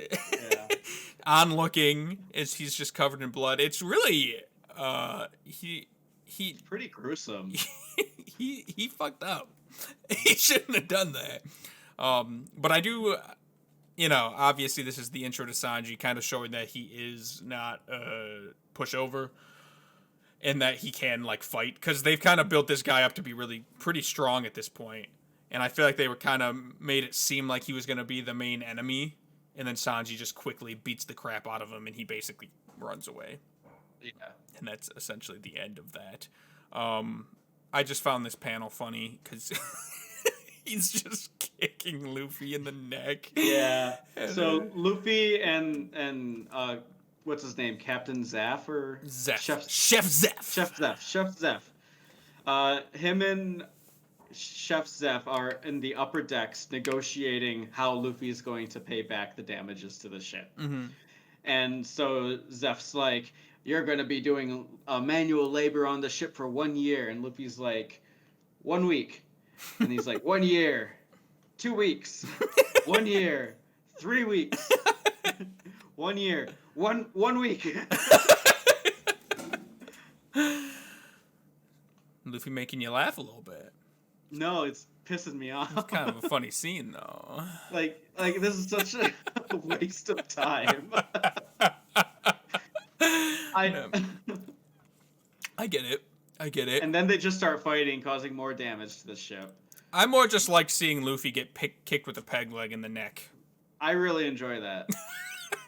onlooking as he's just covered in blood. It's really It's pretty gruesome. He fucked up. He shouldn't have done that. But I do, obviously this is the intro to Sanji, kind of showing that he is not a pushover and that he can like fight, because they've kind of built this guy up to be really pretty strong at this point. And I feel like they were kind of made it seem like he was going to be the main enemy, and then Sanji just quickly beats the crap out of him and he basically runs away. Yeah. And that's essentially the end of that. I just found this panel funny because he's just kicking Luffy in the neck. Yeah. So Luffy and what's his name? Captain Zaff or Zeph. Chef Zeph. Chef Zeph. Him and Chef Zeph are in the upper decks negotiating how Luffy is going to pay back the damages to the ship. Mm-hmm. And so Zeph's like, "You're going to be doing manual labor on the ship for 1 year." And Luffy's like, 1 week. And he's like, 1 year, 2 weeks, 1 year, 3 weeks, 1 year, one week. Luffy making you laugh a little bit. No, it's pissing me off. It's kind of a funny scene, though. Like this is such a a waste of time. I No, I get it. I get it. and then they just start fighting, causing more damage to the ship. I more just like seeing Luffy get kicked with a peg leg in the neck. I really enjoy that.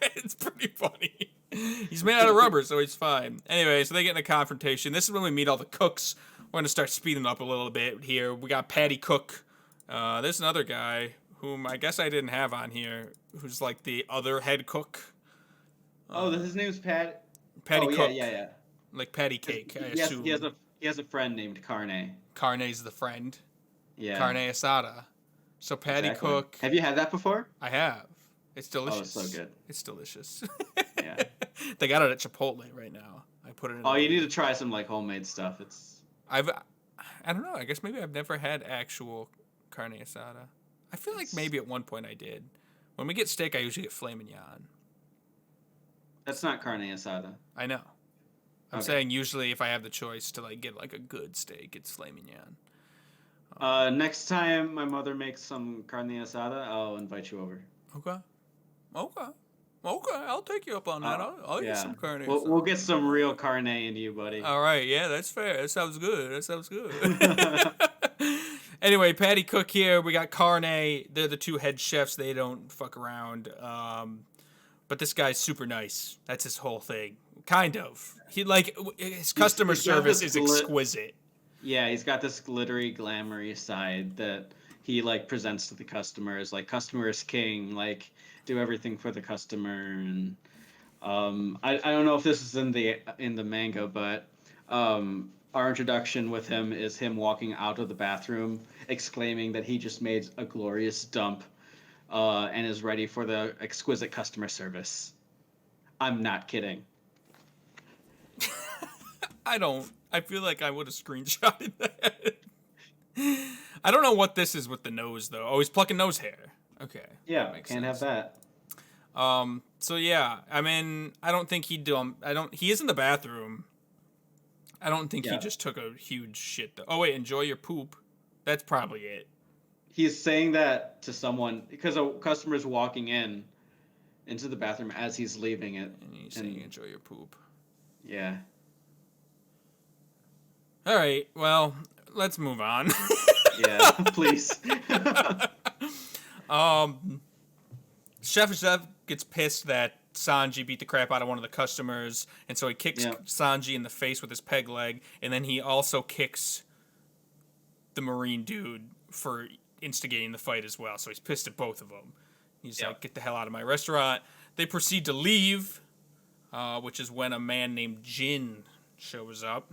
It's pretty funny. He's made out of rubber, so he's fine. Anyway, so they get in a confrontation. This is when we meet all the cooks. We're going to start speeding up a little bit here. We got Patty Cook. There's another guy whom I guess I didn't have on here, who's like the other head cook. Oh, his name's Pat. Patty Cook. Yeah. Like patty cake, I He assume. he has a friend named Carne. Carne's the friend. Yeah. Carne asada. So Patty Exactly. Cook. Have you had that before? I have. It's delicious. Oh, it's so good. It's delicious. Yeah. They got it at Chipotle right now. I put it in. Oh, you need to try some like homemade stuff. I don't know. I guess maybe I've never had actual carne asada. I feel like maybe at one point I did. When we get steak, I usually get filet mignon. That's not carne asada. I know. I'm Okay. saying usually if I have the choice to like get like a good steak, it's filet mignon. Next time my mother makes some carne asada, I'll invite you over. Okay. I'll take you up on that. I'll Yeah. get some carne. We'll get some real carne into you, buddy. All right, yeah, that's fair. That sounds good. Anyway, Patty Cook here. We got Carne. They're the two head chefs. They don't fuck around. But this guy's super nice. That's his whole thing. Kind of. His customer he's got service this is exquisite. Yeah, he's got this glittery, glamoury side that he like presents to the customers. Like customer is king. Like do everything for the customer. And I don't know if this is in the manga, but our introduction with him is him walking out of the bathroom, exclaiming that he just made a glorious dump, and is ready for the exquisite customer service. I'm not kidding. I feel like I would have screenshotted that. I don't know what this is with the nose though. Oh, he's plucking nose hair. Okay. Yeah, Makes can't sense. have that. So yeah, I mean, I don't think he he is in the bathroom. I don't think he Yeah. just took a huge shit though. Oh wait, enjoy your poop. That's probably it. He's saying that to someone because a customer's walking into the bathroom as he's leaving it. And he's saying enjoy your poop. Yeah. All right, well, let's move on. Yeah, please. Chef gets pissed that Sanji beat the crap out of one of the customers, and so he kicks Yeah. Sanji in the face with his peg leg, and then he also kicks the Marine dude for instigating the fight as well. So he's pissed at both of them. He's Yeah. like, get the hell out of my restaurant. They proceed to leave, which is when a man named Jin shows up,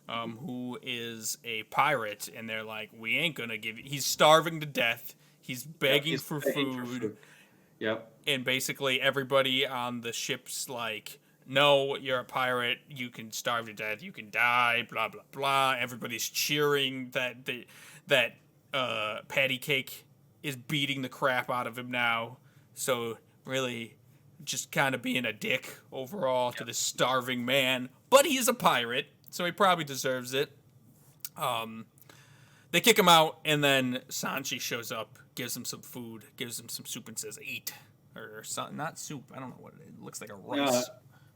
who is a pirate, and they're like, we ain't gonna give you... He's starving to death. He's begging, He's for, begging food. Yep. And basically everybody on the ship's like, no, you're a pirate, you can starve to death, you can die, blah blah blah. Everybody's cheering that Patty Cake is beating the crap out of him now. So really just kind of being a dick overall to this starving man. But he's a pirate, so he probably deserves it. They kick him out, and then Sanji shows up, gives him some food, gives him some soup, and says, eat. Or not soup, I don't know what it is. It looks like a rice.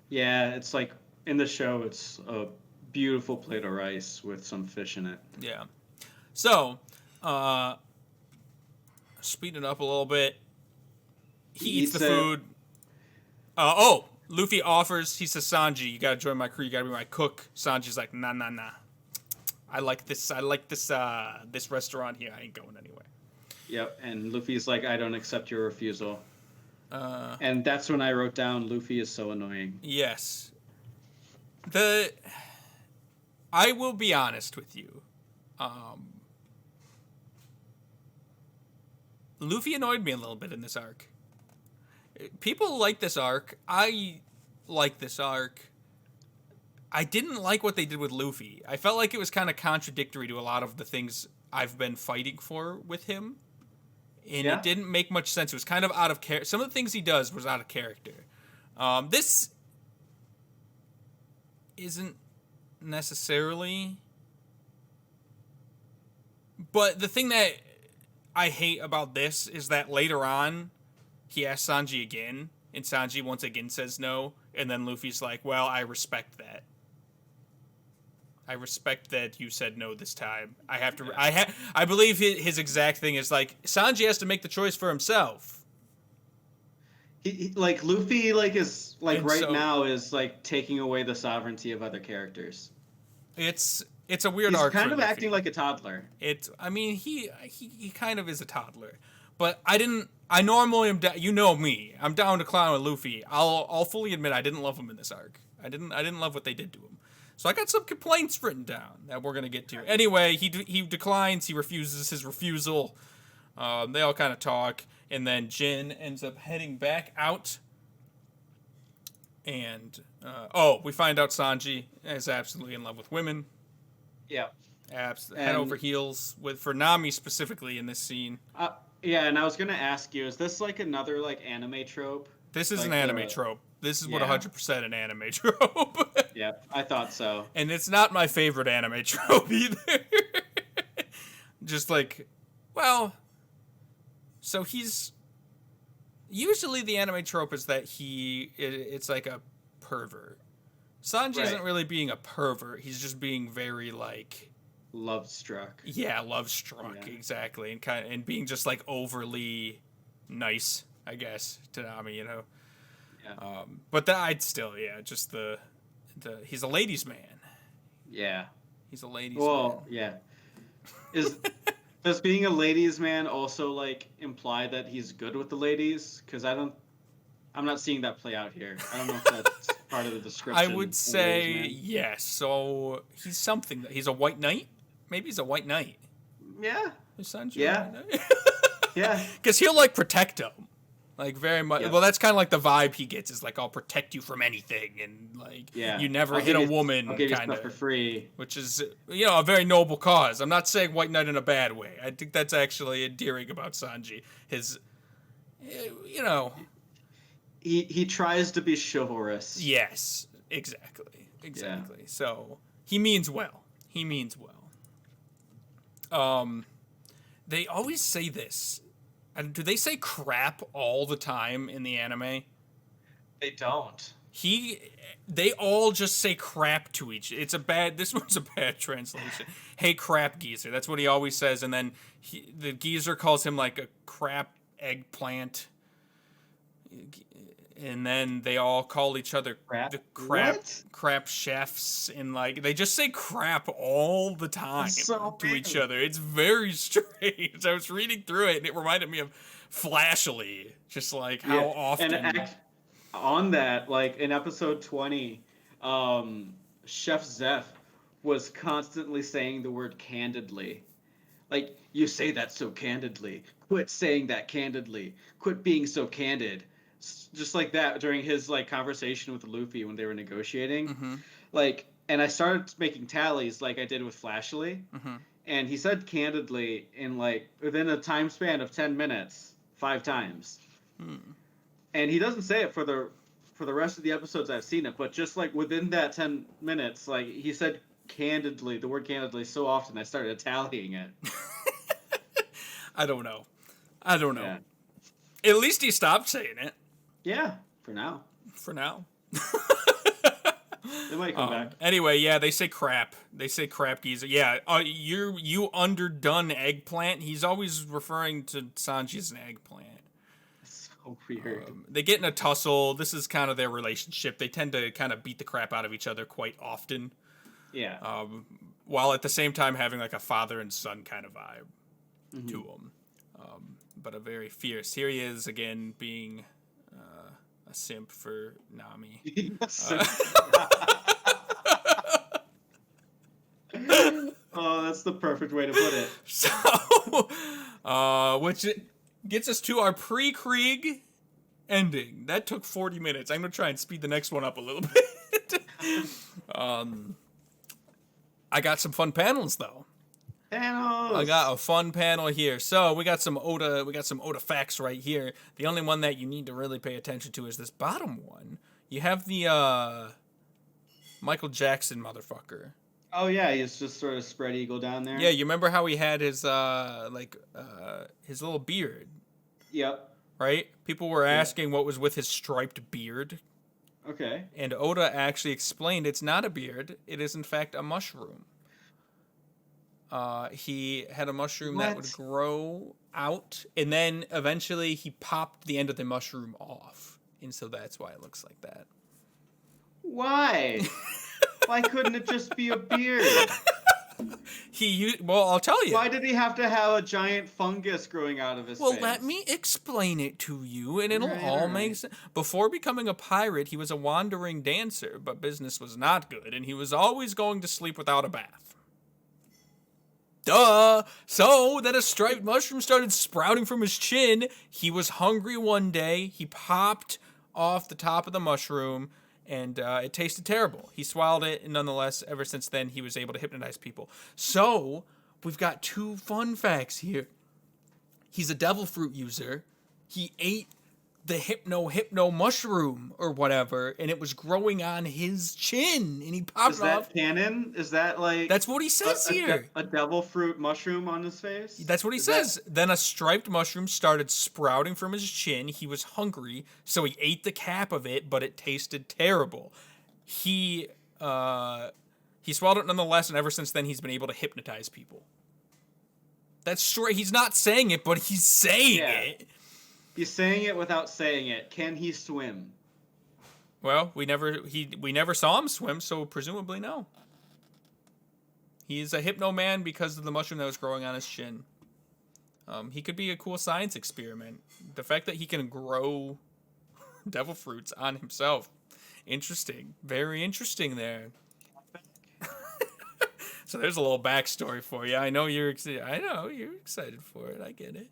Yeah, it's like in the show, it's a beautiful plate of rice with some fish in it. Yeah. So, speeding up a little bit, he eats the food. Luffy offers, he says, Sanji, you gotta join my crew, you gotta be my cook. Sanji's like, nah. I like this restaurant here, I ain't going anywhere. Yep, and Luffy's like, I don't accept your refusal. And that's when I wrote down, Luffy is so annoying. Yes. I will be honest with you. Luffy annoyed me a little bit in this arc. People like this arc. I like this arc. I didn't like what they did with Luffy. I felt like it was kind of contradictory to a lot of the things I've been fighting for with him. And Yeah. it didn't make much sense. It was kind of out of character. Some of the things he does was out of character. This isn't necessarily. But the thing that I hate about this is that later on, he asks Sanji again, and Sanji once again says no, and then Luffy's like, well, I respect that. I respect that you said no this time. I have to. I believe his exact thing is like Sanji has to make the choice for himself. He like Luffy like is like And right now is like taking away the sovereignty of other characters. It's a weird He's arc. kind for of Luffy. acting like a toddler. I mean, he kind of is a toddler, but I normally am. You know me. I'm down to clown with Luffy. I'll fully admit I didn't love him in this arc. I didn't love what they did to him. So I got some complaints written down that we're gonna get to. Anyway, he declines. He refuses his refusal. They all kind of talk, and then Jin ends up heading back out. And we find out Sanji is absolutely in love with women. Yeah. Head over heels for Nami specifically in this scene. Yeah, and I was gonna ask you, is this like another like anime trope? This is like an anime trope. This is 100% an anime trope. Yeah, I thought so. And it's not my favorite anime trope either. Just like, well, so he's usually the anime trope is that it's like a pervert. Sanji isn't really being a pervert. He's just being very like love struck. Yeah, love struck, exactly, and being just like overly nice, I guess, to Nami, you know. Yeah. But I'd still, just the he's a ladies' man. Yeah. He's a ladies' man. Well, yeah. Does being a ladies' man also like imply that he's good with the ladies? Because I'm not seeing that play out here. I don't know if that's part of the description. I would say yes. So he's something. He's a white knight. Maybe he's a white knight. Yeah. His son's yeah. Yeah. Because he'll like protect him. Like very much. Yep. Well, that's kind of like the vibe he gets. Is like I'll protect you from anything, and like you never hit a woman. I'll give you stuff for free. Which is a very noble cause. I'm not saying white knight in a bad way. I think that's actually endearing about Sanji. His, He tries to be chivalrous. Yes, exactly. Yeah. So he means well. They always say this. And do they say crap all the time in the anime? They don't. They all just say crap to each. This one's a bad translation. Hey, crap geezer. That's what he always says. And then the geezer calls him like a crap eggplant. And then they all call each other crap chefs, and like they just say crap all the time to each other. It's very strange. I was reading through it, and it reminded me of Flashily, just like how often. And on that, like in episode 20, Chef Zeph was constantly saying the word candidly. Like, you say that so candidly. Quit saying that candidly. Quit being so candid. Just like that during his like conversation with Luffy when they were negotiating. Mm-hmm. Like, and I started making tallies like I did with Flashily. Mm-hmm. And he said candidly in like within a time span of 10 minutes 5 times. And he doesn't say it for the rest of the episodes I've seen it, but just like within that 10 minutes, like he said candidly, the word candidly so often I started tallying it. I don't know. Yeah. At least he stopped saying it. Yeah, for now. They might come back. Anyway, they say crap. They say crap geezer. Yeah, you underdone eggplant. He's always referring to Sanji as an eggplant. So weird. They get in a tussle. This is kind of their relationship. They tend to kind of beat the crap out of each other quite often. Yeah. While at the same time having like a father and son kind of vibe to them. But a very fierce. Here he is again being a simp for Nami. Oh, that's the perfect way to put it. So, which gets us to our pre-Krieg ending. That took 40 minutes. I'm going to try and speed the next one up a little bit. I got some fun panels, though. I got a fun panel here. So we got some Oda facts right here. The only one that you need to really pay attention to is this bottom one. You have the Michael Jackson motherfucker. Oh yeah, he's just sort of spread eagle down there. Yeah, you remember how he had his his little beard? Yep. right? People were asking what was with his striped beard, Okay. and Oda actually explained it's not a beard. It is in fact a mushroom. He had a mushroom that would What? grow out, and then eventually he popped the end of the mushroom off, and so that's why it looks like that. Why? Why couldn't it just be a beard? Well, I'll tell you. Why did he have to have a giant fungus growing out of his Well, face? let me explain it to you, and it'll Right, all right. make sense. Before becoming a pirate, he was a wandering dancer, but business was not good, and he was always going to sleep without a bath. Duh! So then a striped mushroom started sprouting from his chin. He was hungry one day. He popped off the top of the mushroom, and it tasted terrible. He swallowed it, and nonetheless, ever since then, he was able to hypnotize people. So we've got two fun facts here. He's a devil fruit user. He ate the hypno mushroom or whatever, and it was growing on his chin, and he popped Is it off. that canon? Is that like That's what he says here. a devil fruit mushroom on his face? That's what he says. Then a striped mushroom started sprouting from his chin. He was hungry, so he ate the cap of it, but it tasted terrible. He swallowed it nonetheless, and ever since then he's been able to hypnotize people. That's true. He's not saying it, but he's saying it. He's saying it without saying it. Can he swim? Well, we never saw him swim, so presumably no. He's a hypno man because of the mushroom that was growing on his chin. He could be a cool science experiment. The fact that he can grow devil fruits on himself, interesting, very interesting there. So there's a little backstory for you. I know you're excited. I know you're excited for it. I get it.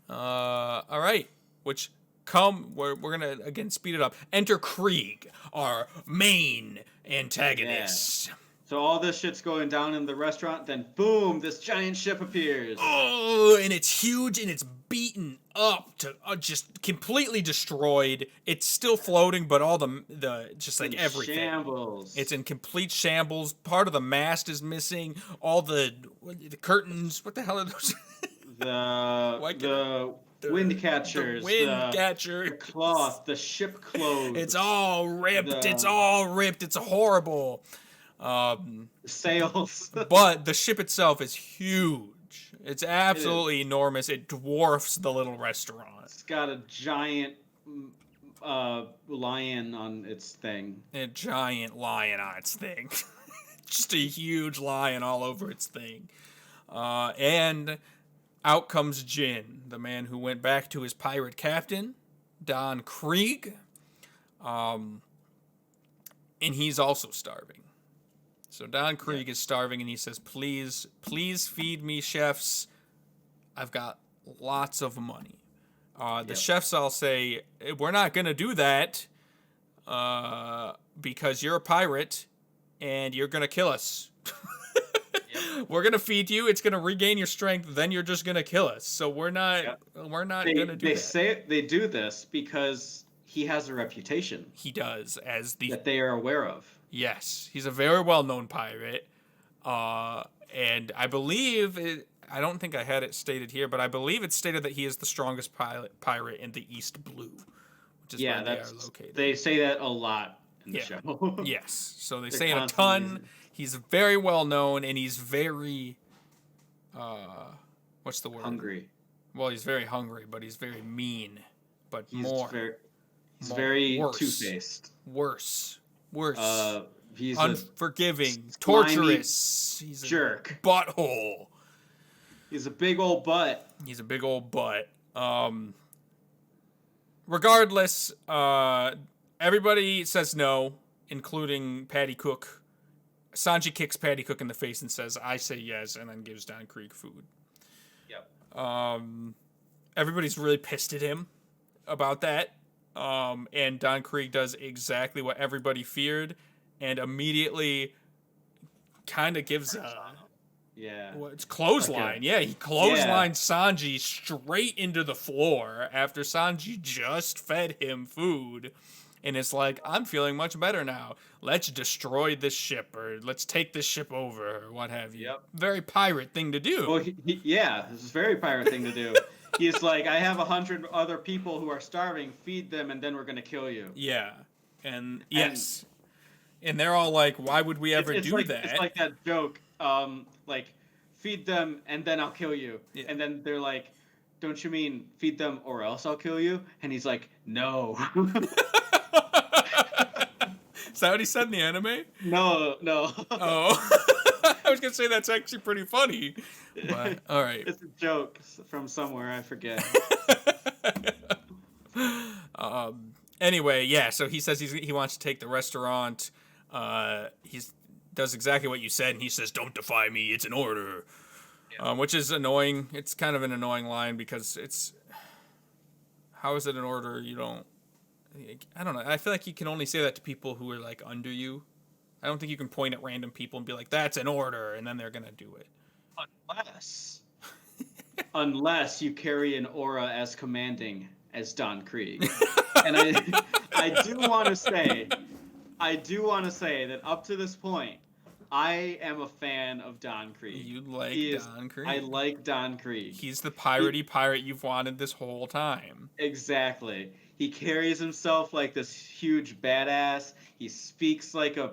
All right, we're gonna again speed it up. Enter Krieg, our main antagonist. Yeah. So all this shit's going down in the restaurant, then boom, this giant ship appears. Oh, and it's huge and it's beaten up to just completely destroyed. It's still floating, but all the just like everything. Shambles. It's in complete shambles. Part of the mast is missing. All the curtains. What the hell are those? The wind catchers, the cloth, the ship clothes. It's all ripped. It's all ripped. It's horrible. Sails. But the ship itself is huge. It's absolutely enormous. It dwarfs the little restaurant. It's got a giant lion on its thing. A giant lion on its thing. Just a huge lion all over its thing. And out comes Jin, the man who went back to his pirate captain, Don Krieg. And he's also starving. So Don Krieg is starving, and he says, please feed me, chefs. I've got lots of money. The chefs all say, we're not going to do that because you're a pirate, and you're going to kill us. We're going to feed you. It's going to regain your strength. Then you're just going to kill us. So we're not going to do that. They do this because he has a reputation. He does, that they are aware of. Yes, he's a very well-known pirate, and I believe I don't think I had it stated here, but I believe it's stated that he is the strongest pirate in the East Blue, which is where they are located. They say that a lot in the show. Yes, so they say it a ton. He's very well-known, and he's very, what's the word? Hungry. Well, he's very hungry, but he's very mean, but He's very worse. Two-faced. Worse. He's unforgiving, torturous. He's a jerk. Butthole. He's a big old butt. He's a big old butt. Regardless, everybody says no, including Patty Cook. Sanji kicks Patty Cook in the face and says, I say yes, and then gives Don Krieg food. Yep. Everybody's really pissed at him about that. And Don Krieg does exactly what everybody feared and immediately kind of gives it's clothesline. He clotheslined Sanji straight into the floor after Sanji just fed him food. And it's like, I'm feeling much better now. Let's destroy this ship, or let's take this ship over, or what have you. Yep. Very pirate thing to do. Well, this is a very pirate thing to do. He's like, I have 100 other people who are starving. Feed them, and then we're gonna kill you. Yeah, and And yes, and they're all like, "Why would we ever do it's that?" like that joke, like feed them and then I'll kill you. Yeah. And then they're like, don't you mean feed them or else I'll kill you? And he's like, no. Is that what he said in the anime? No, no. Oh, I was gonna say that's actually pretty funny, but all right. It's a joke from somewhere, I forget. Anyway, yeah. So he says he wants to take the restaurant. He's does exactly what you said, and he says, "Don't defy me. It's an order," which is annoying. It's kind of an annoying line because it's how is it an order? You don't. I don't know. I feel like you can only say that to people who are like under you. I don't think you can point at random people and be like, "That's an order," and then they're gonna do it. Unless you carry an aura as commanding as Don Kriegs. And I do want to say that up to this point, I am a fan of Don Kriegs. You like Don Kriegs. I like Don Kriegs. He's the piratey pirate you've wanted this whole time. Exactly. He carries himself like this huge badass. He speaks like a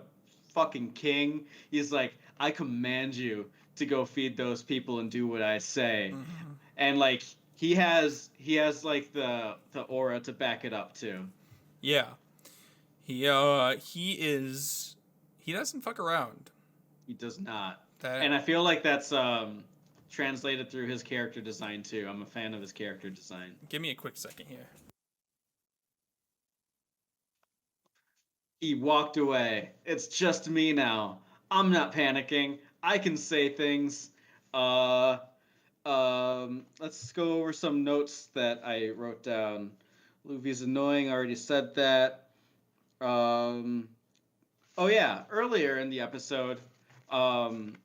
fucking king. He's like, I command you to go feed those people and do what I say. Mm-hmm. And like he has like the aura to back it up too. Yeah. He doesn't fuck around. He does not. And I feel like that's translated through his character design too. I'm a fan of his character design. Give me a quick second here. He walked away. It's just me now. I'm not panicking. I can say things. Let's go over some notes that I wrote down. Luffy's annoying. I already said that. Oh yeah, earlier in the episode, the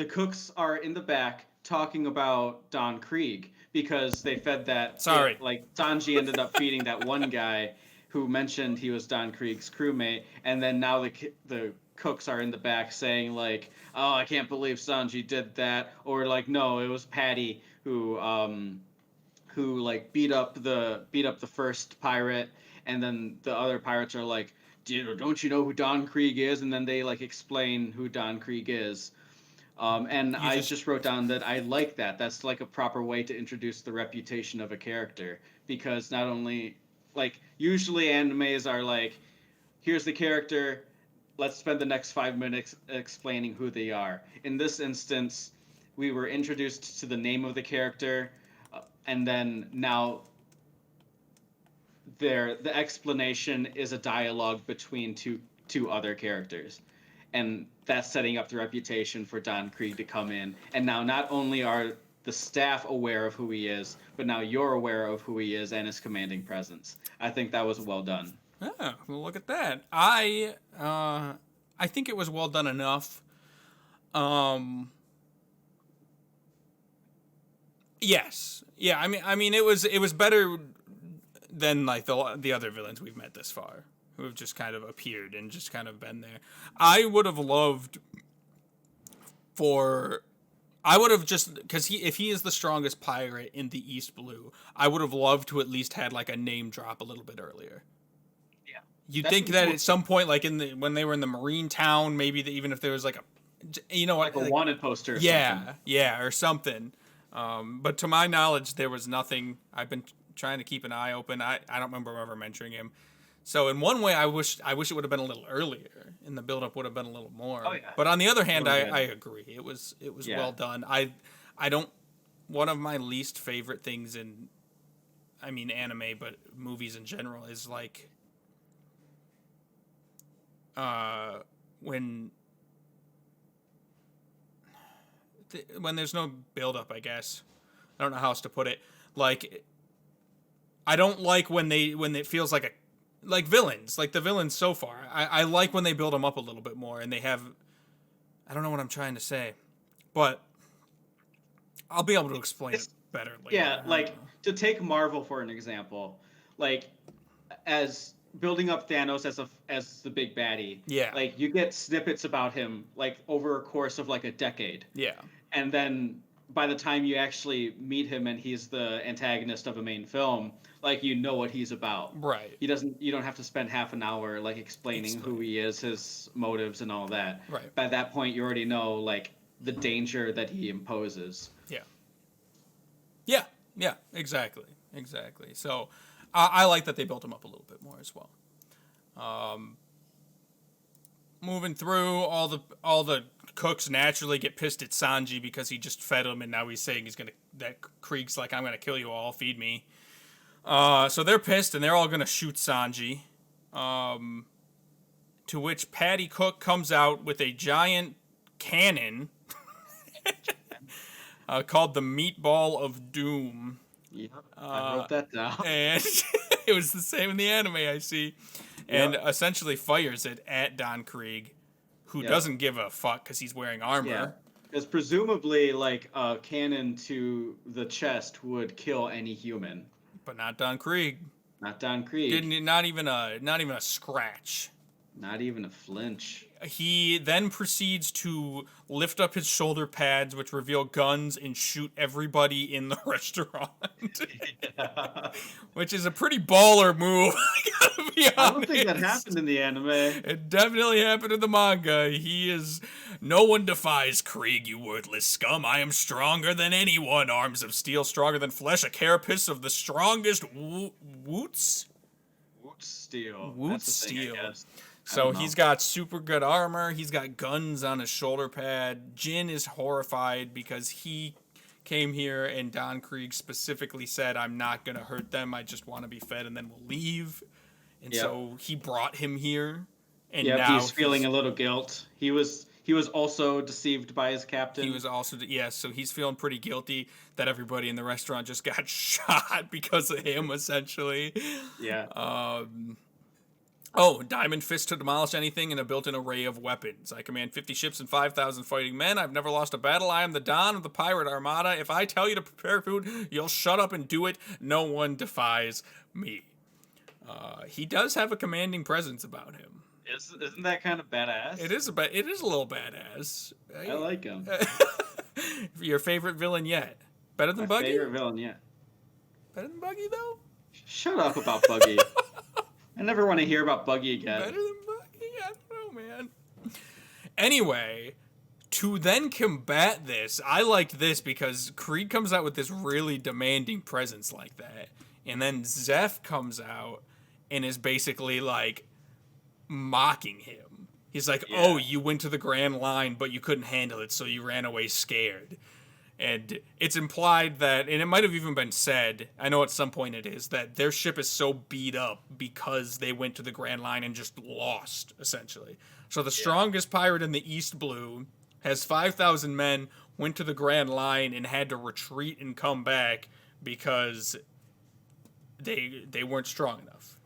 cooks are in the back talking about Don Krieg because they fed that. Sorry. Yeah, like Sanji ended up feeding that one guy who mentioned he was Don Krieg's crewmate, and then now the cooks are in the back saying like, "Oh, I can't believe Sanji did that," or like, "No, it was Patty who like beat up the first pirate," and then the other pirates are like, "Don't you know who Don Krieg is?" And then they like explain who Don Krieg is. And I just wrote down that I like that. That's like a proper way to introduce the reputation of a character, because not only like usually animes are like, here's the character, let's spend the next 5 minutes explaining who they are. In this instance, we were introduced to the name of the character, and then now the explanation is a dialogue between two other characters. And that's setting up the reputation for Don Krieg to come in. And now not only are the staff aware of who he is, but now you're aware of who he is and his commanding presence. I think that was well done. Oh, well, look at that. I think it was well done enough. Yes. Yeah, I mean it was better than like the other villains we've met this far, who have just kind of appeared and just kind of been there. I would have loved just because if he is the strongest pirate in the East Blue, I would have loved to at least had like a name drop a little bit earlier. Yeah, you'd think that at some point, like when they were in the Marine Town, maybe even if there was like like a wanted poster. Or something. Or something. But to my knowledge, there was nothing. I've been trying to keep an eye open. I don't remember ever mentioning him. So in one way, I wish it would have been a little earlier, and the buildup would have been a little more. Oh, yeah. But on the other hand, I agree. It was well done. I don't. One of my least favorite things in, I mean, anime, but movies in general is like, when there's no buildup. I guess I don't know how else to put it. Like, I don't like when it feels like villains, like the villains so far. I like when they build them up a little bit more and they have, I don't know what I'm trying to say, but I'll be able to explain it better later. Yeah, like to take Marvel for an example, like as building up Thanos as the big baddie. Yeah. Like you get snippets about him like over a course of like a decade. Yeah. And then by the time you actually meet him and he's the antagonist of a main film, like you know what he's about. Right. You don't have to spend half an hour like explaining who he is, his motives and all that. Right. By that point you already know like the danger that he imposes. Yeah. Yeah. Yeah. Exactly. Exactly. So I like that they built him up a little bit more as well. Moving through, all the cooks naturally get pissed at Sanji because he just fed them, and now he's saying that Kriegs like, I'm gonna kill you all, feed me. So they're pissed and they're all gonna shoot Sanji. To which Patty Cook comes out with a giant cannon called the Meatball of Doom. Yep, I wrote that down. And it was the same in the anime, I see. And essentially fires it at Don Krieg, who doesn't give a fuck because he's wearing armor. Yeah. Because presumably, like, a cannon to the chest would kill any human. But not Don Krieg. Not Don Krieg. Not even a scratch. Not even a flinch. He then proceeds to lift up his shoulder pads, which reveal guns, and shoot everybody in the restaurant. Which is a pretty baller move, I gotta be honest. I don't think that happened in the anime. It definitely happened in the manga. No one defies Krieg, you worthless scum. I am stronger than anyone. Arms of steel, stronger than flesh. A carapace of the strongest woots? Woot steel. Woot steel. Thing, I guess. So he's got super good armor. He's got guns on his shoulder pad. Jin is horrified because he came here and Don Krieg specifically said, I'm not going to hurt them. I just want to be fed and then we'll leave. And so he brought him here. And now he's feeling a little guilt. He was also deceived by his captain. He was also, so he's feeling pretty guilty that everybody in the restaurant just got shot because of him, essentially. Yeah. Diamond Fist to demolish anything in a built-in array of weapons. I command 50 ships and 5,000 fighting men. I've never lost a battle. I am the Don of the Pirate Armada. If I tell you to prepare food, you'll shut up and do it. No one defies me. He does have a commanding presence about him. Isn't that kind of badass? It is a little badass. I like him. Your favorite villain yet? Better than Buggy? Favorite villain yet. Better than Buggy, though? Shut up about Buggy. I never want to hear about Buggy again. Better than Buggy? I don't know, man. Anyway, to then combat this, I liked this because Krieg comes out with this really demanding presence like that. And then Zeph comes out and is basically like mocking him. He's like, oh, you went to the Grand Line, but you couldn't handle it, so you ran away scared. And it's implied that, and it might have even been said, I know at some point it is, that their ship is so beat up because they went to the Grand Line and just lost, essentially. So the strongest pirate in the East Blue has 5,000 men, went to the Grand Line, and had to retreat and come back because they weren't strong enough.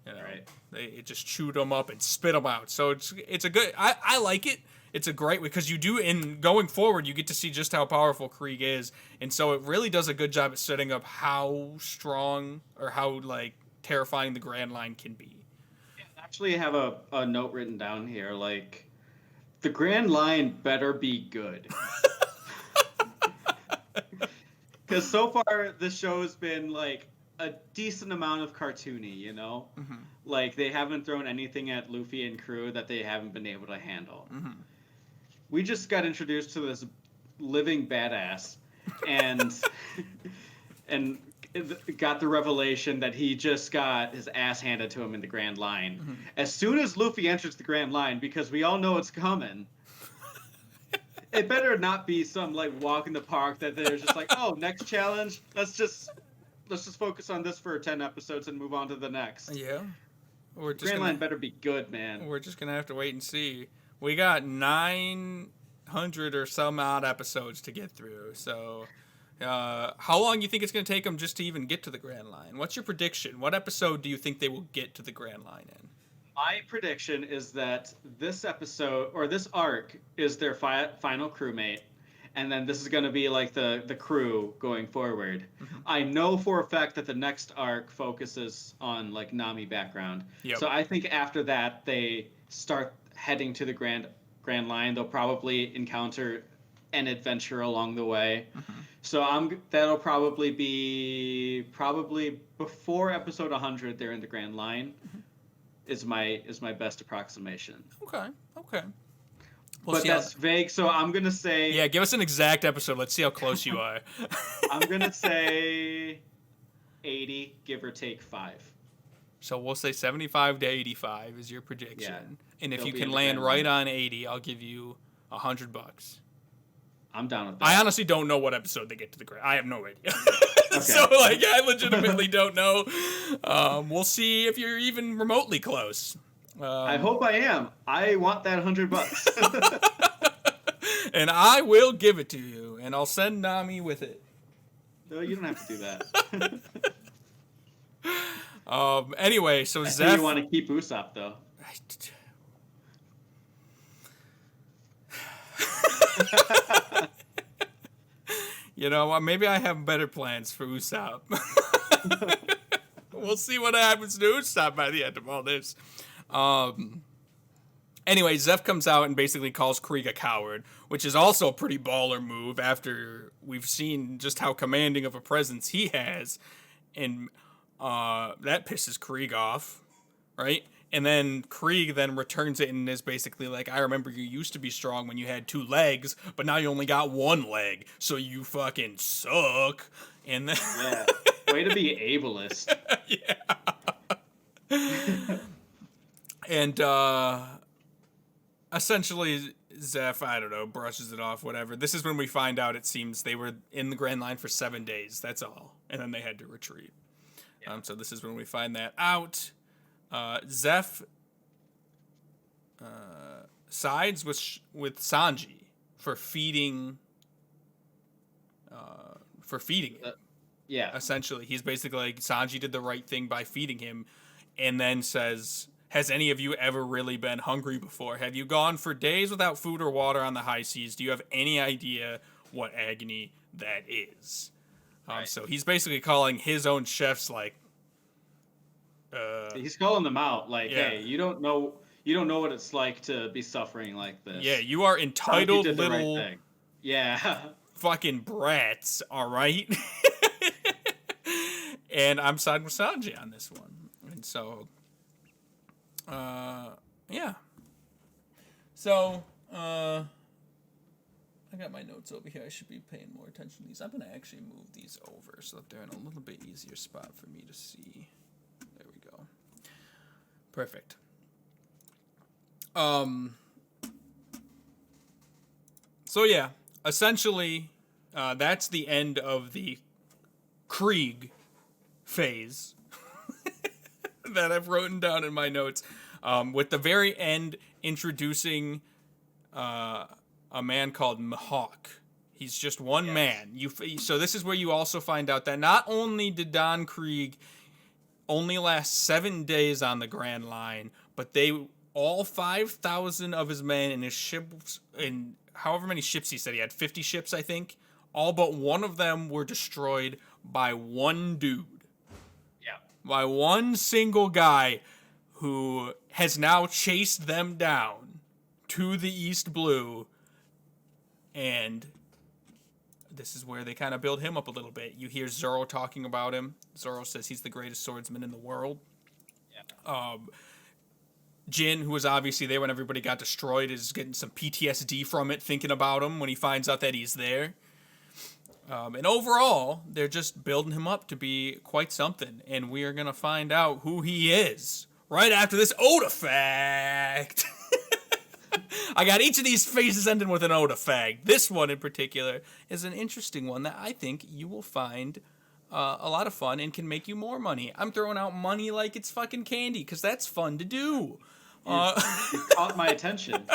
You know? Right. It just chewed them up and spit them out. So it's a good, I like it. It's a great way because you do, in going forward, you get to see just how powerful Krieg is, and so it really does a good job at setting up how strong or how like terrifying the Grand Line can be. I actually have a note written down here, like the Grand Line better be good. Because so far this show has been like a decent amount of cartoony, you know? Mm-hmm. Like they haven't thrown anything at Luffy and crew that they haven't been able to handle. Mm-hmm. We just got introduced to this living badass and got the revelation that he just got his ass handed to him in the Grand Line. Mm-hmm. As soon as Luffy enters the Grand Line, because we all know it's coming, it better not be some like walk in the park that they're just like, oh, next challenge, let's just focus on this for 10 episodes and move on to the next. Yeah. Grand Line better be good, man. We're just going to have to wait and see. We got 900 or some odd episodes to get through. So how long do you think it's going to take them just to even get to the Grand Line? What's your prediction? What episode do you think they will get to the Grand Line in? My prediction is that this episode, or this arc, is their final crewmate. And then this is going to be like the crew going forward. Mm-hmm. I know for a fact that the next arc focuses on like Nami background. Yep. So I think after that they start heading to the Grand Line. They'll probably encounter an adventure along the way. Mm-hmm. So that'll probably be before episode 100. They're in the Grand Line. Is my best approximation. Okay. Okay. We'll But see that's vague. So I'm gonna Yeah, say give us an exact episode. Let's see how close you are. I'm gonna say 80, give or take 5. So we'll say 75 to 85 is your prediction. Yeah, And if he'll you be can in the land Grand right Line. on 80, I'll give you $100. I'm down with that. I honestly don't know what episode they get to the Grand. I have no idea. Okay. So like, I legitimately don't know. We'll see if you're even remotely close. I hope I am. I want that $100. And I will give it to you, and I'll send Nami with it. No, you don't have to do that. Anyway, so I Zeph. think you want to keep Usopp though. You know, maybe I have better plans for Usopp. We'll see what happens to Usopp by the end of all this. Anyway, Zeph comes out and basically calls Krieg a coward, which is also a pretty baller move after we've seen just how commanding of a presence he has. And that pisses Krieg off, right? And then Krieg then returns it and is basically like, I remember you used to be strong when you had 2 legs, but now you only got 1 leg, so you fucking suck. And then Yeah. Way to be ableist. Yeah. And essentially Zeph, I don't know, brushes it off, whatever. This is when we find out it seems they were in the Grand Line for 7 days. That's all. And then they had to retreat. Yeah. So this is when we find that out. Zeph sides with Sanji for feeding him. Yeah. Essentially, he's basically like, Sanji did the right thing by feeding him, and then says, has any of you ever really been hungry before? Have you gone for days without food or water on the high seas? Do you have any idea what agony that is? Right. So he's basically calling his own chefs like, he's calling them out like, Yeah. hey, you don't know what it's like to be suffering like this. yeah, you are Sanji entitled did the right little thing. Yeah. fucking brats, all right? And I'm siding with Sanji on this one. And so, yeah. So, I got my notes over here. I should be paying more attention to these. I'm going to actually move these over so that they're in a little bit easier spot for me to see. There we go. Perfect. So yeah, essentially, that's the end of the Krieg phase that I've written down in my notes. With the very end introducing a man called Mihawk. He's just one man. So this is where you also find out that not only did Don Krieg only last 7 days on the Grand Line, but all 5,000 of his men and his ships, and however many ships he said he had, 50 ships, I think, all but one of them were destroyed by one dude. Yeah. By one single guy who has now chased them down to the East Blue. And this is where they kind of build him up a little bit. You hear Zoro talking about him. Zoro says he's the greatest swordsman in the world. Yeah. Jin, who was obviously there when everybody got destroyed, is getting some PTSD from it, thinking about him when he finds out that he's there. And overall, they're just building him up to be quite something. And we are going to find out who he is right after this Oda fact. I got each of these phases ending with an Oda fact. This one in particular is an interesting one that I think you will find a lot of fun and can make you more money. I'm throwing out money like it's fucking candy because that's fun to do. You caught my attention.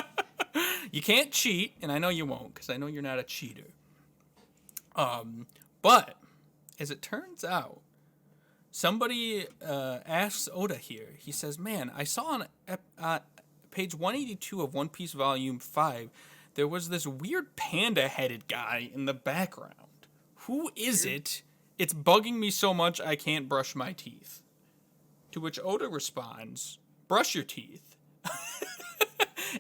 You can't cheat, and I know you won't because I know you're not a cheater. But as it turns out, somebody asks Oda here. He says, "Man, I saw on page 182 of One Piece Volume 5, there was this weird panda-headed guy in the background. Who is it? It's bugging me so much I can't brush my teeth." To which Oda responds, "Brush your teeth."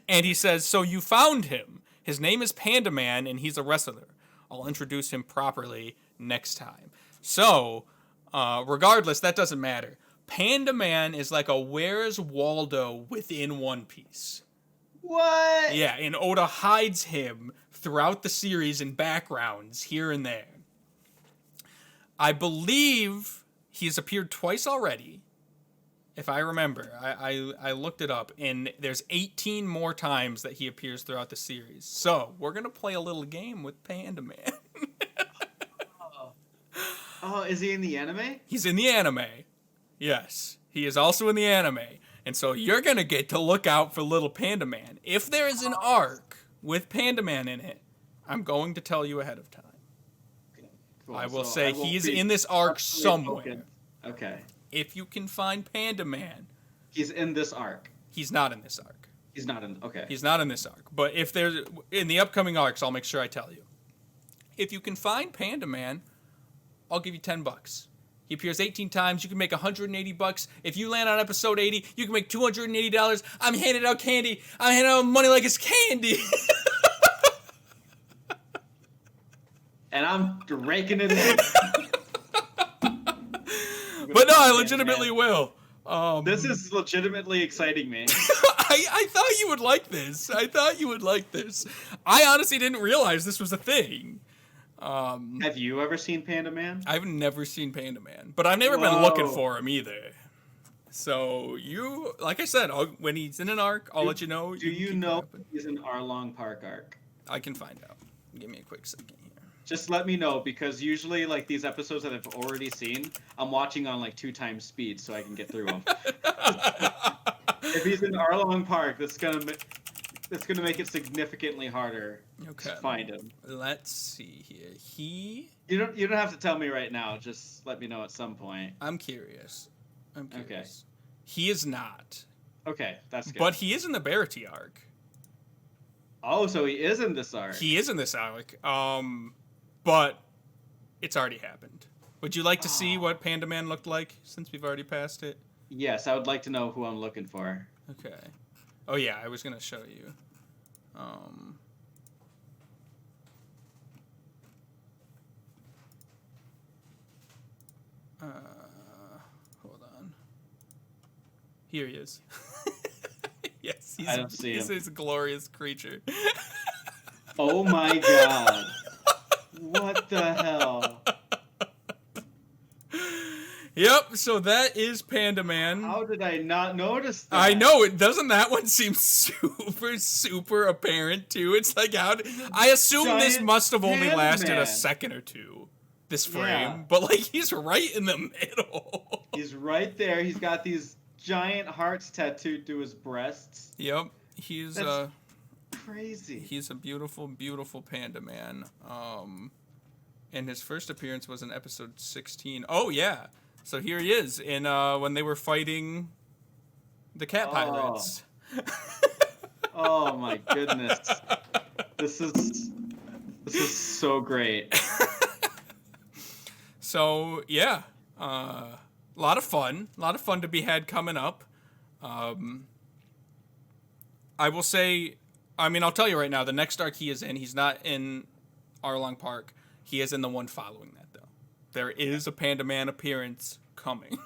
And he says, "So you found him. His name is Panda Man, and he's a wrestler. I'll introduce him properly next time. So, regardless, that doesn't matter. Panda Man is like a Where's Waldo within One Piece. What? Yeah, and Oda hides him throughout the series in backgrounds here and there. I believe he's appeared twice already, if I remember. I looked it up, and there's 18 more times that he appears throughout the series. So, we're going to play a little game with Panda Man. Oh, is he in the anime? He's in the anime. Yes, he is also in the anime. And so you're going to get to look out for little Panda Man. If there is an arc with Panda Man in it, I'm going to tell you ahead of time. Cool. I will So say he's in this arc somewhere. Okay. If you can find Panda Man. He's in this arc. He's not in this arc. He's not in. Okay. He's not in this arc. But if there's in the upcoming arcs, I'll make sure I tell you. If you can find Panda Man, I'll give you $10. He appears 18 times. You can make $180. If you land on episode 80, you can make $280. I'm handing out candy. I'm handing out money like it's candy. And I'm raking it in. But no, I legitimately will. This is legitimately exciting me. I thought you would like this. I honestly didn't realize this was a thing. Have you ever seen Panda Man? I've never seen Panda Man, but I've never been looking for him either. So you, like I said, when he's in an arc, I'll let you know. Do you know he's in Arlong Park arc? I can find out. Give me a quick second here. Just let me know, because usually, like, these episodes that I've already seen, I'm watching on, like, 2x speed so I can get through them. If he's in Arlong Park, that's gonna make it significantly harder to find him. Let's see here. You don't have to tell me right now. Just let me know at some point. I'm curious. Okay. He is not. Okay, that's good. But he is in the Baratie arc. Oh, so he is in this arc. He is in this arc. But it's already happened. Would you like to see what Panda Man looked like, since we've already passed it? Yes, I would like to know who I'm looking for. Okay. Oh yeah, I was gonna show you. Hold on. Here he is. Yes, I don't see him. He's this glorious creature. Oh my god. What the hell? Yep, so that is Panda Man. How did I not notice that? I know, it doesn't that one seem super apparent too? It's like, I assume this must have only lasted a second or two, this frame, but like he's right in the middle. He's right there. He's got these giant hearts tattooed to his breasts. Yep, he's crazy. He's a beautiful Panda Man. And his first appearance was in episode 16. Oh yeah. So here he is in when they were fighting the cat pirates. Oh my goodness. This is so great. So yeah. A lot of fun to be had coming up. I will say, I'll tell you right now, the next arc he is in, he's not in Arlong Park. He is in the one following that, though. There is a Panda Man appearance coming.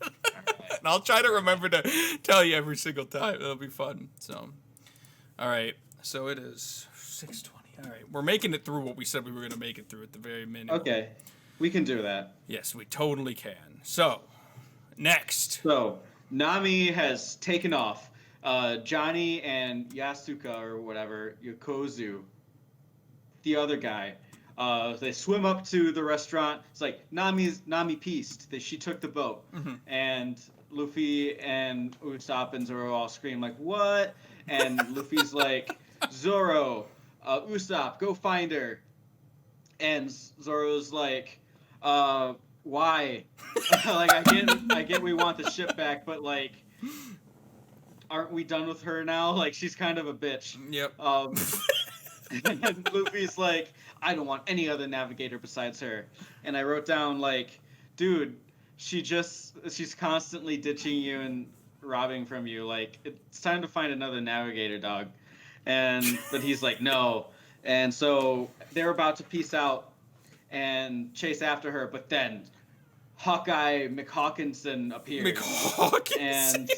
And I'll try to remember to tell you every single time. It'll be fun. So, all right. So it is 6:20. All right. We're making it through what we said we were going to make it through at the very minimum. Okay. We can do that. Yes, we totally can. So, next. So, Nami has taken off. Johnny and Yasuka, or whatever, Yokozu, the other guy, they swim up to the restaurant. It's like, Nami pieced. She took the boat. Mm-hmm. And Luffy and Usopp and Zoro all scream like, what? And Luffy's like, Zoro, Usopp, go find her. And Zoro's like, why? Like, I get we want the ship back, but like, aren't we done with her now? Like, she's kind of a bitch. Yep. And Luffy's like, I don't want any other navigator besides her. And I wrote down, like, dude, she's constantly ditching you and robbing from you. Like, it's time to find another navigator, dog. But he's like, no, And so they're about to peace out and chase after her, but then Hawkeye McHawkinson appears, McHawkinson.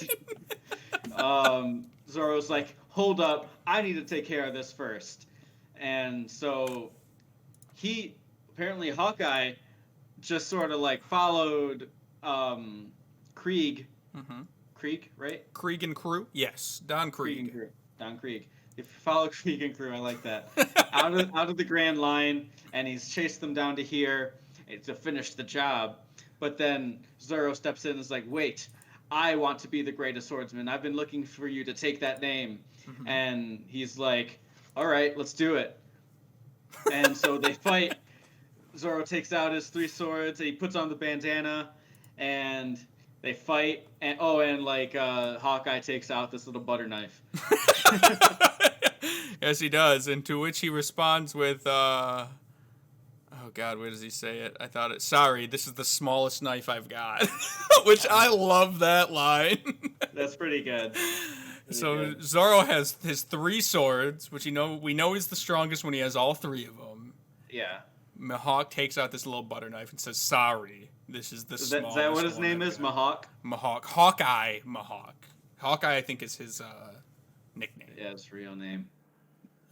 and Zoro's like, "Hold up, I need to take care of this first." And so he apparently Hawkeye just sort of like followed Krieg. Mm-hmm. Krieg, right? Krieg and crew. Yes, Don Krieg and Krieg. crew. Don Krieg. If you follow Krieg and crew, I like that. Out of the Grand Line, and he's chased them down to here to finish the job. But then Zoro steps in and is like, "Wait, I want to be the greatest swordsman. I've been looking for you to take that name." Mm-hmm. And he's like, "All right, let's do it." And so they fight. Zoro takes out his 3 swords, and he puts on the bandana, and they fight. And Hawkeye takes out this little butter knife. Yes, he does. And to which he responds with, oh God, where does he say it? I thought it. Sorry, this is the smallest knife I've got. Which I love that line. That's pretty good. So Zoro has his 3 swords, which we know he's the strongest when he has all 3 of them. Yeah. Mihawk takes out this little butter knife and says, "Sorry, this is the smallest." Is that what his name is? Mihawk? Mihawk. Hawkeye Mihawk. Hawkeye, I think, is his nickname. Yeah, his real name.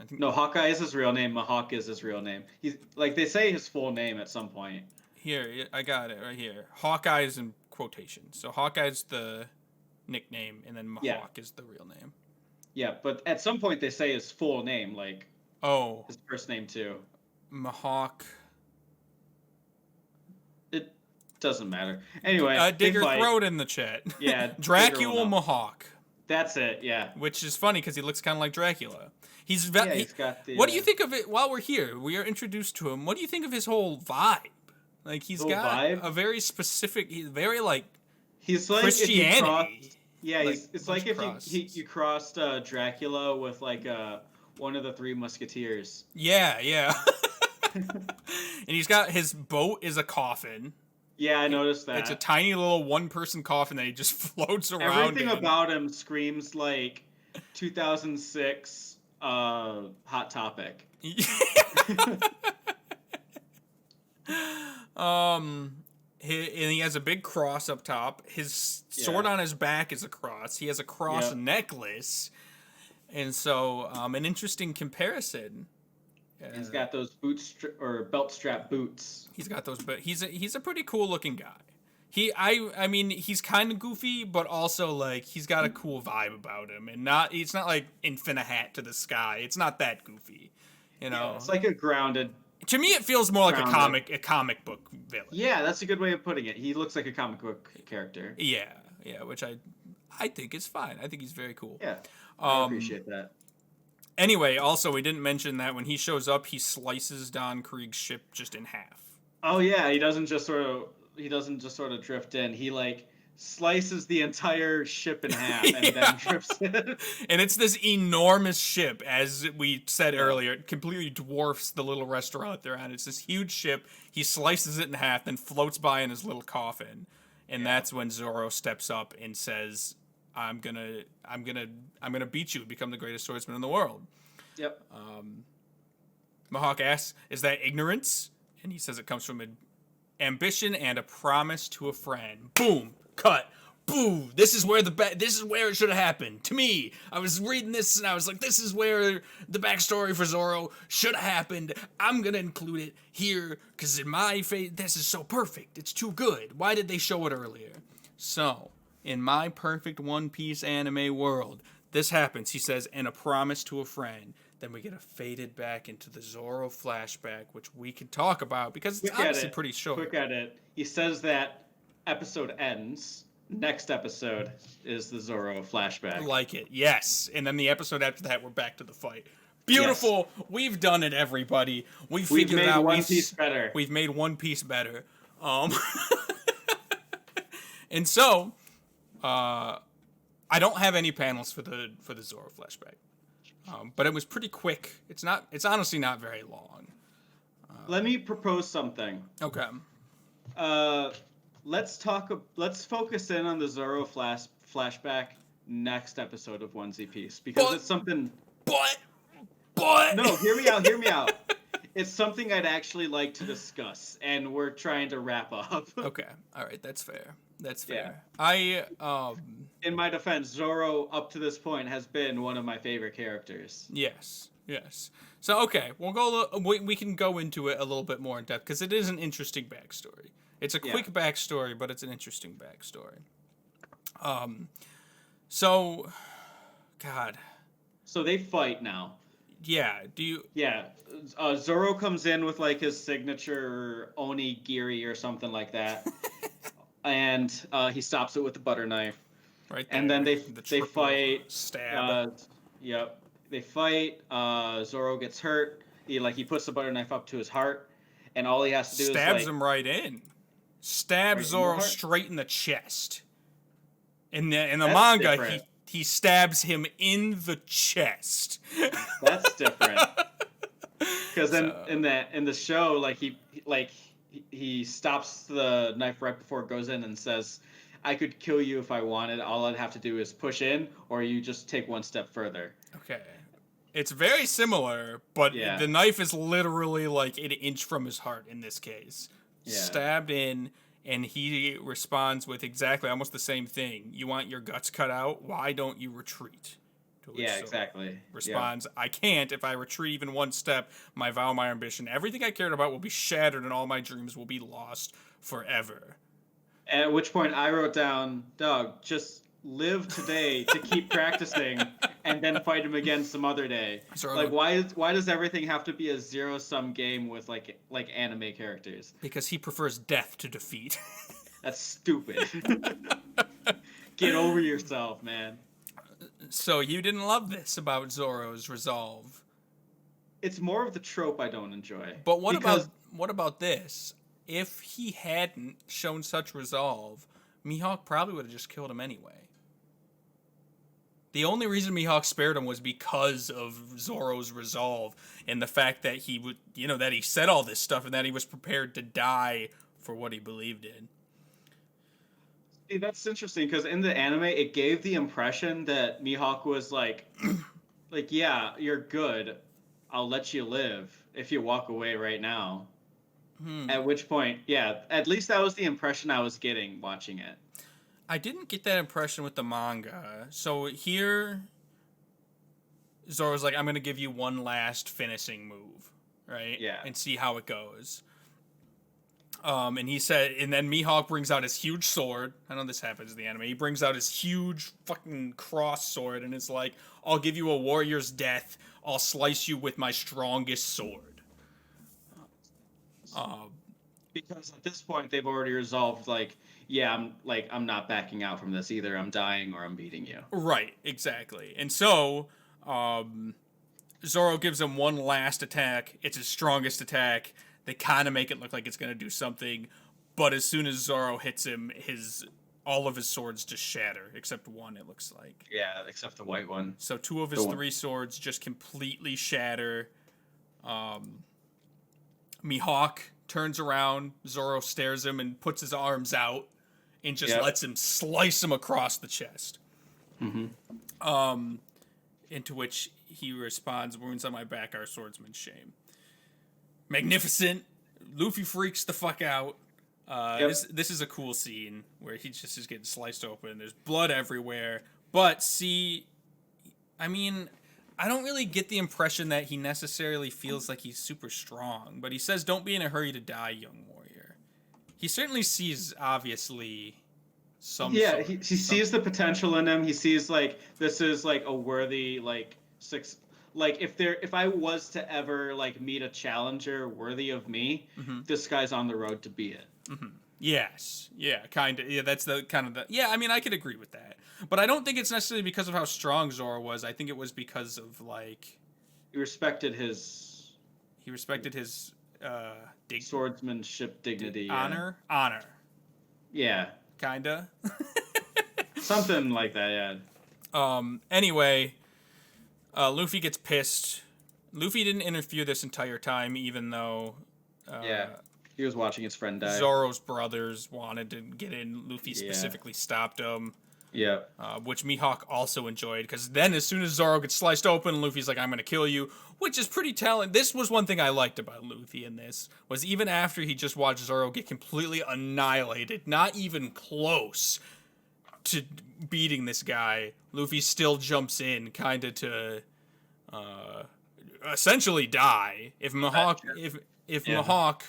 I think No, Hawkeye is his real name. Mihawk is his real name. He's like they say his full name at some point. Here, I got it right here. Hawkeye is in quotation. So Hawkeye's the nickname, and then Mihawk is the real name. Yeah, but at some point they say his full name, like his first name too. Mihawk. It doesn't matter. Anyway, Digger throat in the chat. Yeah, Dracula Mihawk. That's it. Yeah. Which is funny because he looks kind of like Dracula. He's got the. What do you think of it? While we're here, we are introduced to him. What do you think of his whole vibe? Like he's got a very specific. He's very like. He's like Christianity. It's like if you crossed Dracula with like one of the 3 Musketeers. Yeah. And he's got his boat is a coffin. Yeah, I noticed that. It's a tiny little 1-person coffin that he just floats around. Everything about him screams like 2006 Hot Topic. And he has a big cross up top. His sword on his back is a cross. He has a cross necklace. And so, an interesting comparison. He's got those belt strap boots. He's got those, but he's a pretty cool looking guy. I mean, he's kind of goofy, but also like he's got a cool vibe about him, and it's not like infinite hat to the sky. It's not that goofy, you know. Yeah, it's like a grounded. To me, it feels more like a comic book villain. Yeah, that's a good way of putting it. He looks like a comic book character. Yeah, which I think is fine. I think he's very cool. Yeah, I appreciate that. Anyway, also we didn't mention that when he shows up, he slices Don Kriegs' ship just in half. Oh yeah, he doesn't just sort of drift in. He like slices the entire ship in half and then drifts in. And it's this enormous ship, as we said earlier. It completely dwarfs the little restaurant they're on. It's this huge ship. He slices it in half, then floats by in his little coffin, and that's when Zoro steps up and says, I'm gonna beat you and become the greatest swordsman in the world. Yep. Mihawk asks, "Is that ignorance?" And he says it comes from ambition and a promise to a friend. Boom, cut. Boom. This is where it should have happened. To me, I was reading this and I was like, this is where the backstory for Zoro should have happened. I'm gonna include it here because in my face, this is so perfect. It's too good. Why did they show it earlier? So, in my perfect One Piece anime world, this happens. He says, and a promise to a friend. Then we get a faded back into the Zoro flashback, which we can talk about because it's obviously pretty short. Quick edit. He says that episode ends. Next episode is the Zoro flashback. I like it, yes. And then the episode after that, we're back to the fight. Beautiful. Yes. We've done it, everybody. We've figured it out. One Piece better. We've made One Piece better. And so, I don't have any panels for the Zoro flashback, but it was pretty quick. It's honestly not very long. Let me propose something. Okay. Let's focus in on the Zoro flashback next episode of One Piece because it's something. But But No, hear me out. Hear me out. It's something I'd actually like to discuss, and we're trying to wrap up. Okay, all right, that's fair. That's Yeah. fair. I In my defense, Zoro up to this point has been one of my favorite characters. yes, yes. So okay, we'll go. We can go into it a little bit more in depth because it is an interesting backstory. It's a quick backstory, but it's an interesting backstory. So, God, So they fight now. yeah. Do you? Yeah, Zoro comes in with like his signature onigiri or something like that, and he stops it with the butter knife. Right there. And then they The they triple fight. stab. Yep, they fight. Zoro gets hurt. He puts the butter knife up to his heart, and all he has to do is Stabs like him right in. Stabs right in the Zoro heart? straight in the chest. In the That's manga, different. he stabs him in the chest. That's different. Because So- in the show, he stops the knife right before it goes in and says, "I could kill you if I wanted. All I'd have to do is push in, or you just take one step further." Okay. It's very similar, but Yeah. the knife is literally like an inch from his heart in this case. Yeah. Stabbed in, and he responds with exactly almost the same thing. You want your guts cut out? Why don't you retreat? To which Yeah, Zoro exactly. responds, I can't. If I retreat even one step, my vow, my ambition, everything I cared about will be shattered and all my dreams will be lost forever. At which point I wrote down, "Doug, just live today to keep practicing, and then fight him again some other day." Zoro- Like, why does everything have to be a zero-sum game with like anime characters? Because he prefers death to defeat. That's stupid. Get over yourself, man. So you didn't love this about Zoro's resolve. It's more of the trope I don't enjoy. But Because what about this? If he hadn't shown such resolve, Mihawk probably would have just killed him anyway. The only reason Mihawk spared him was because of Zoro's resolve and the fact that he would, that he said all this stuff and that he was prepared to die for what he believed in. See, that's interesting because in the anime, it gave the impression that Mihawk was like, yeah, you're good. I'll let you live if you walk away right now. At which point, yeah, at least that was the impression I was getting watching it. I didn't get that impression with the manga. So here, Zoro's like, I'm going to give you one last finishing move, right? Yeah. And see how it goes. And he said, and then Mihawk brings out his huge sword. I know this happens in the anime. He brings out his huge fucking cross sword and it's like, I'll give you a warrior's death. I'll slice you with my strongest sword. Because at this point, they've already resolved, I'm not backing out from this either. I'm dying or I'm beating you. Right, exactly. And so, Zoro gives him one last attack. It's his strongest attack. They kind of make it look like it's going to do something, but as soon as Zoro hits him, all of his swords just shatter, except one, it looks like. Yeah, except the white one. So two of his three swords just completely shatter. Mihawk turns around, Zoro stares him and puts his arms out and just lets him slice him across the chest. Into which he responds, wounds on my back are swordsman's shame. Magnificent. Luffy freaks the fuck out. This is a cool scene where he just is getting sliced open. There's blood everywhere. But see, I mean, I don't really get the impression that he necessarily feels like he's super strong. But he says, don't be in a hurry to die, young warrior. He certainly sees, obviously, some Yeah, he sees the potential in him. He sees, this is, a worthy, if I was to ever, meet a challenger worthy of me, this guy's on the road to be it. Yes. Yeah, kind of. Yeah, that's the kind of the... Yeah, I mean, I could agree with that. But I don't think it's necessarily because of how strong Zoro was. I think it was because of, He respected his... swordsmanship dignity. Honor? Yeah. Honor. Yeah. Kinda. Something like that, yeah. Anyway, Luffy gets pissed. Luffy didn't interfere this entire time, even though... he was watching his friend die. Zoro's brothers wanted to get in. Luffy specifically stopped him. Yeah. Which Mihawk also enjoyed, because then as soon as Zoro gets sliced open, Luffy's like, I'm going to kill you, which is pretty telling. This was one thing I liked about Luffy in this, was even after he just watched Zoro get completely annihilated, not even close to beating this guy, Luffy still jumps in kind of to essentially die. If Mihawk, if Yeah. Mihawk,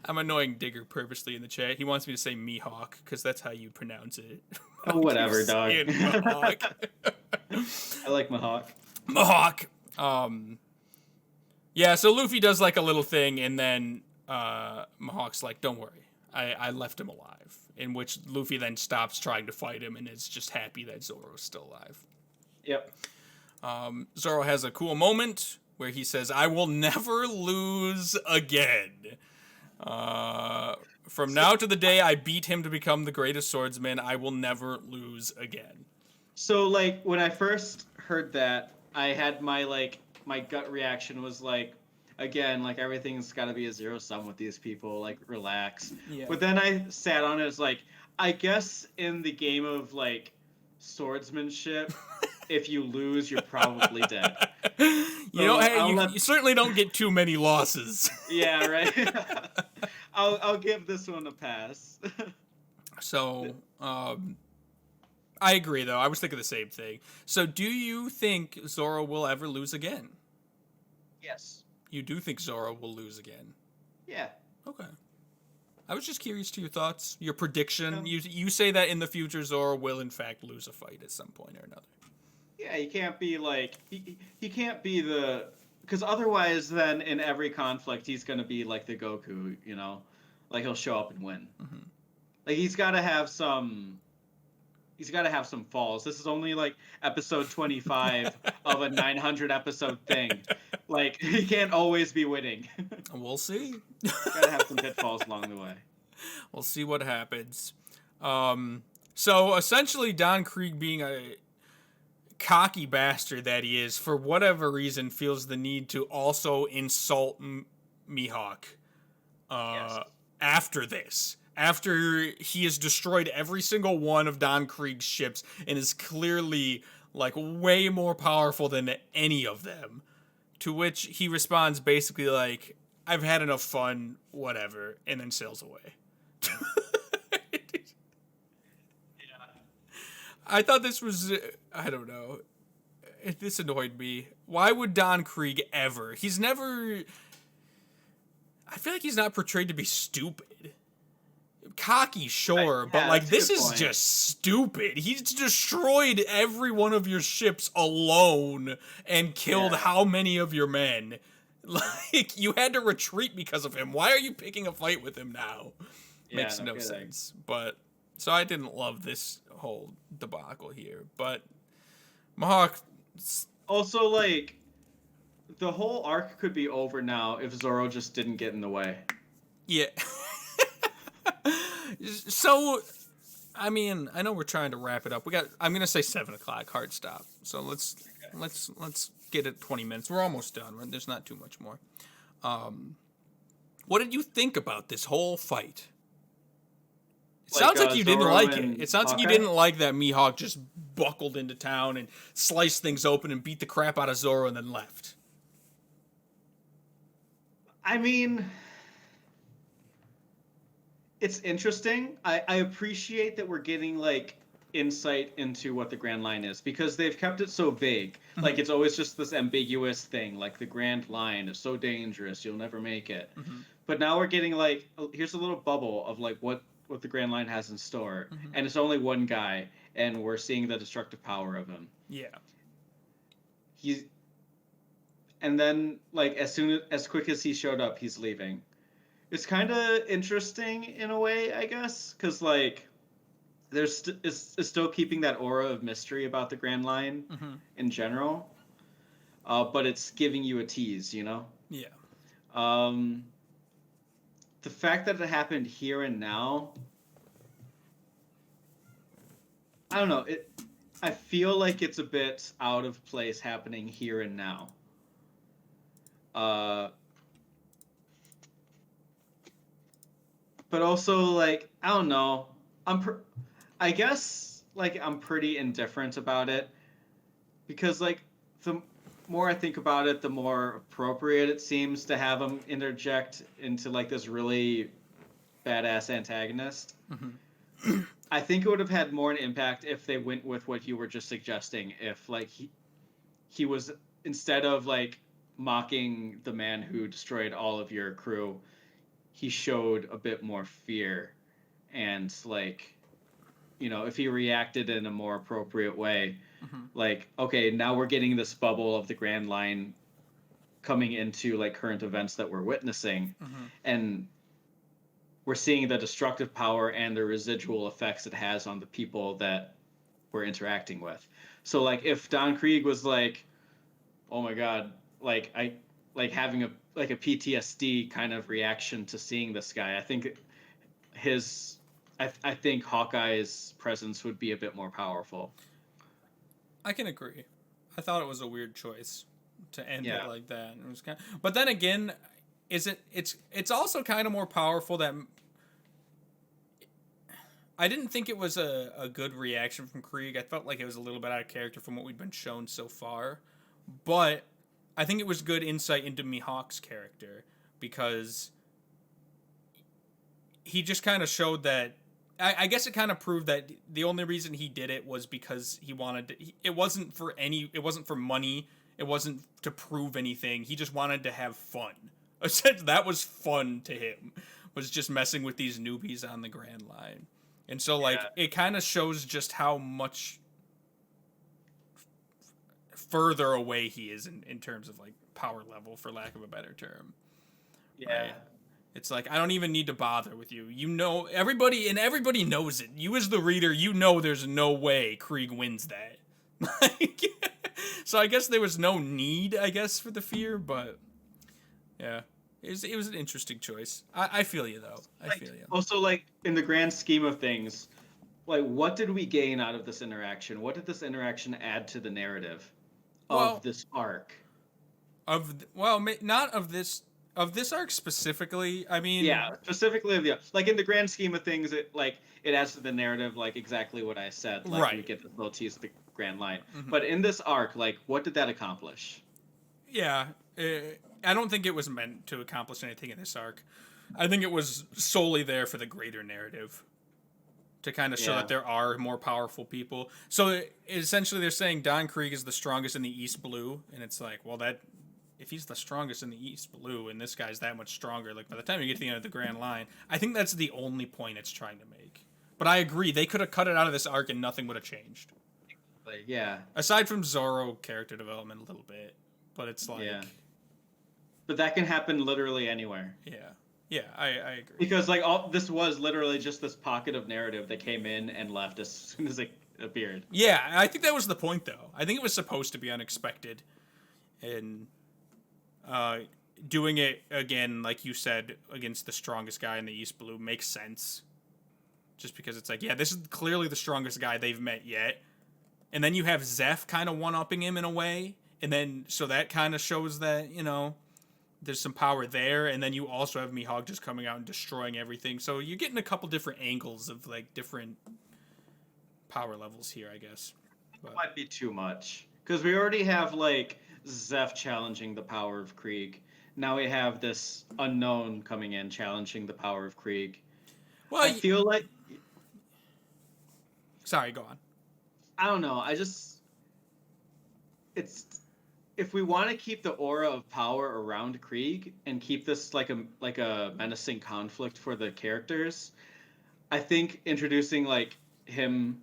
I'm annoying Digger purposely in the chat. He wants me to say Mihawk because that's how you pronounce it. Oh, whatever, dog. Mihawk. I like Mihawk. Mihawk. Yeah, so Luffy does like a little thing, and then Mihawk's like, "Don't worry, I left him alive." In which Luffy then stops trying to fight him and is just happy that Zoro's still alive. Yep. Zoro has a cool moment where he says, "I will never lose again. From now to the day I beat him to become the greatest swordsman, I will never lose again." So, like, when I first heard that, I had my gut reaction was like, again, like, everything's got to be a zero sum with these people, like, relax. Yeah. But then I sat on it as like, I guess in the game of, like, swordsmanship, if you lose, you're probably dead. You certainly don't get too many losses. Yeah, right. I'll give this one a pass. So, I agree, though. I was thinking the same thing. So, do you think Zoro will ever lose again? Yes. You do think Zoro will lose again? Yeah. Okay. I was just curious to your thoughts, your prediction. Yeah. You say that in the future Zoro will in fact lose a fight at some point or another. Yeah, he can't be like he can't be the, because otherwise then in every conflict he's gonna be like the Goku, you know, like he'll show up and win. Mm-hmm. Like he's got to have some falls. This is only like episode 25 of a 900 episode thing. Like he can't always be winning. We'll see. Gotta have some pitfalls along the way. We'll see what happens. So essentially, Don Krieg, being a cocky bastard that he is, for whatever reason, feels the need to also insult Mihawk. Yes. After this. After he has destroyed every single one of Don Krieg's ships and is clearly like way more powerful than any of them. To which he responds basically like, "I've had enough fun, whatever," and then sails away. Yeah. I thought this was, I don't know. This annoyed me. Why would Don Krieg ever? He's never, I feel like he's not portrayed to be stupid. Cocky, sure, Right. but Yeah, like that's a this good is point. just stupid. He's destroyed every one of your ships alone and killed how many of your men? Like, you had to retreat because of him. Why are you picking a fight with him now? Makes no sense. But so I didn't love this whole debacle here. But Mihawk, Also, like, the whole arc could be over now if Zoro just didn't get in the way. yeah. So, I mean, I know we're trying to wrap it up. I'm gonna say 7:00 hard stop. So let's get it 20 minutes. We're almost done. There's not too much more. What did you think about this whole fight? It sounds like you didn't Zoro like and it. It sounds like you Hawkeye? didn't like that Mihawk just buckled into town and sliced things open and beat the crap out of Zoro and then left. I mean, it's interesting. I appreciate that we're getting like insight into what the Grand Line is, because they've kept it so vague. Mm-hmm. Like it's always just this ambiguous thing, like the Grand Line is so dangerous, you'll never make it. Mm-hmm. But now we're getting like, here's a little bubble of like what the Grand Line has in store, Mm-hmm. and it's only one guy, and we're seeing the destructive power of him. Yeah. And then like as quick as he showed up, he's leaving. It's kind of interesting in a way, I guess, because like it's still keeping that aura of mystery about the Grand Line Mm-hmm. in general, but it's giving you a tease, you know. Yeah. The fact that it happened here and now, I don't know. I feel like it's a bit out of place happening here and now. But also, like, I don't know. I guess like I'm pretty indifferent about it because like the more I think about it, the more appropriate it seems to have him interject into like this really badass antagonist. I think it would have had more an impact if they went with what you were just suggesting. If like he was, instead of like mocking the man who destroyed all of your crew, he showed a bit more fear and like, if he reacted in a more appropriate way, Mm-hmm. like, okay, now we're getting this bubble of the Grand Line coming into like current events that we're witnessing, Mm-hmm. and we're seeing the destructive power and the residual effects it has on the people that we're interacting with. So like if Don Krieg was like, oh my god, like I like having a PTSD kind of reaction to seeing this guy, I think his I think Hawkeye's presence would be a bit more powerful. I can agree. I thought it was a weird choice to end it Yeah. like that. It was but then again, it's also kind of more powerful that I didn't think it was a good reaction from Krieg. I felt like it was a little bit out of character from what we've been shown so far. But I think it was good insight into Mihawk's character because he just kind of showed that. I guess it kind of proved that the only reason he did it was because he wanted to. It wasn't for any. It wasn't for money. It wasn't to prove anything. He just wanted to have fun. That was fun to him. Was just messing with these newbies on the Grand Line, and so like Yeah. it kind of shows just how much further away he is in terms of like power level, for lack of a better term. Yeah. Right? It's like I don't even need to bother with you. You know everybody knows it. You as the reader, you know there's no way Krieg wins that. Like, so I guess there was no need, I guess, for the fear, but yeah. It was an interesting choice. I feel you though. I Like feel you. also like in the grand scheme of things, like what did we gain out of this interaction? What did this interaction add to the narrative of Well, this arc? not of this arc specifically. I mean, Yeah, specifically of the like in the grand scheme of things, it adds to the narrative like exactly what I said. Like we right. get this little tease of the grand line, Mm-hmm. but in this arc, like what did that accomplish? Yeah, I don't think it was meant to accomplish anything in this arc. I think it was solely there for the greater narrative to kind of show Yeah, that there are more powerful people. So essentially, they're saying Don Krieg is the strongest in the East Blue, and it's like, well, that if he's the strongest in the East Blue, and this guy's that much stronger, like by the time you get to the end of the Grand Line, I think that's the only point it's trying to make. But I agree, they could have cut it out of this arc and nothing would have changed. like, yeah, Aside from Zoro character development a little bit, but it's like, yeah. But that can happen literally anywhere. yeah, yeah, I agree. Because like all this was literally just this pocket of narrative that came in and left as soon as it appeared. Yeah, I think that was the point, though. I think it was supposed to be unexpected, and uh, doing it again, like you said, against the strongest guy in the East Blue makes sense. Just because it's like, yeah, this is clearly the strongest guy they've met yet, and then you have Zeph kind of one-upping him in a way, and then so that kind of shows that there's some power there, and then you also have Mihawk just coming out and destroying everything. So you're getting a couple different angles of like different power levels here, I guess. It But might be too much because we already have like Zeph challenging the power of Krieg. Now we have this unknown coming in challenging the power of Krieg. well, I feel like sorry, go on. I don't know. It's if we want to keep the aura of power around Krieg and keep this like a menacing conflict for the characters, I think introducing like him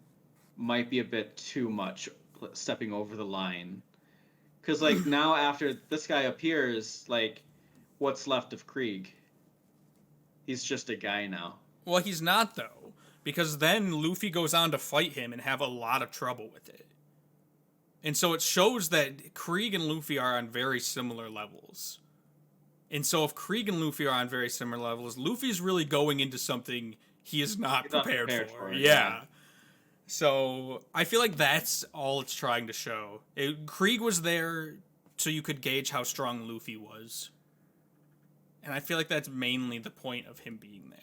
might be a bit too much, stepping over the line. Because like now after this guy appears, like what's left of Krieg? He's just a guy now. Well, he's not though, because then Luffy goes on to fight him and have a lot of trouble with it. And so it shows that Krieg and Luffy are on very similar levels. And so if Krieg and Luffy are on very similar levels, Luffy's really going into something he is not He's not prepared prepared for. for it, Yeah. So I feel like that's all it's trying to show. Krieg was there so you could gauge how strong Luffy was. And I feel like that's mainly the point of him being there.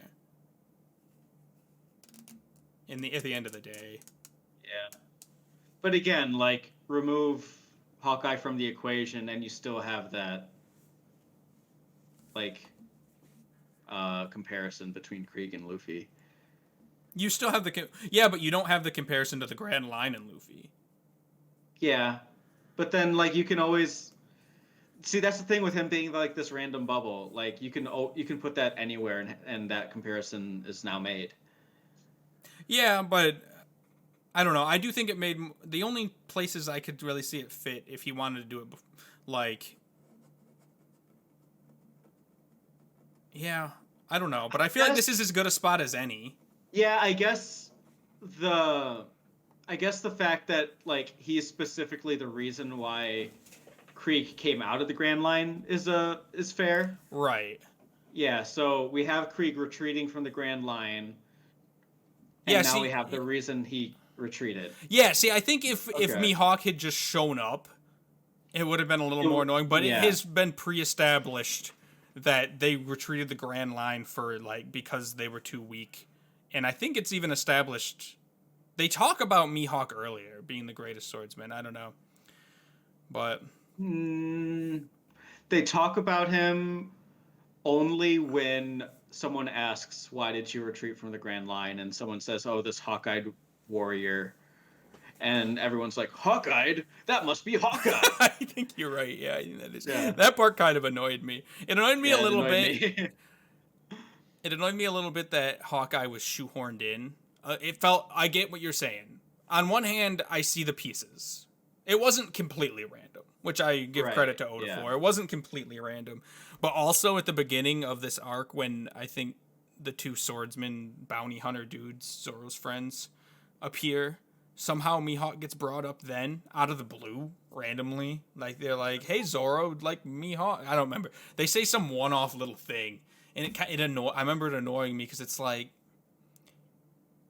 At the end of the day. Yeah. But again, like remove Hawkeye from the equation, and you still have that like comparison between Krieg and Luffy. You still have yeah, but you don't have the comparison to the Grand Line and Luffy. Yeah, but then like you can always see that's the thing with him being like this random bubble. Like you can put that anywhere, and that comparison is now made. Yeah, but I don't know. I do think it made the only places I could really see it fit if he wanted to do it, like, yeah, I don't know. But I feel like this is as good a spot as any. Yeah, the I guess the fact that like he is specifically the reason why Krieg came out of the Grand Line is fair. Right. Yeah, so we have Krieg retreating from the Grand Line, Yeah, and now we see, have the reason he retreated. yeah, see, I think if Okay. Mihawk had just shown up, it would have been a little more annoying. But yeah. it has been pre-established that they retreated the Grand Line for like because they were too weak, and I think it's even established. They talk about Mihawk earlier being the greatest swordsman. I don't know, but They talk about him only when someone asks, "Why did you retreat from the Grand Line?" and someone says, "Oh, this hawk-eyed warrior." And everyone's like, "Hawk-eyed? That must be Hawkeye." I think you're right. Yeah, Yeah. that part kind of annoyed me. It annoyed me a It little annoyed bit. me. It annoyed me a little bit that Hawkeye was shoehorned in. It felt. I get what you're saying. On one hand, I see the pieces. It wasn't completely random, which I give Right, credit to Oda yeah. for. It wasn't completely random, but also at the beginning of this arc, when I think the two swordsman bounty hunter dudes, Zoro's friends, appear. Somehow Mihawk gets brought up then out of the blue randomly. Like they're like, "Hey Zoro, like Mihawk." I don't remember. They say some one-off little thing, and I remember it annoying me because it's like,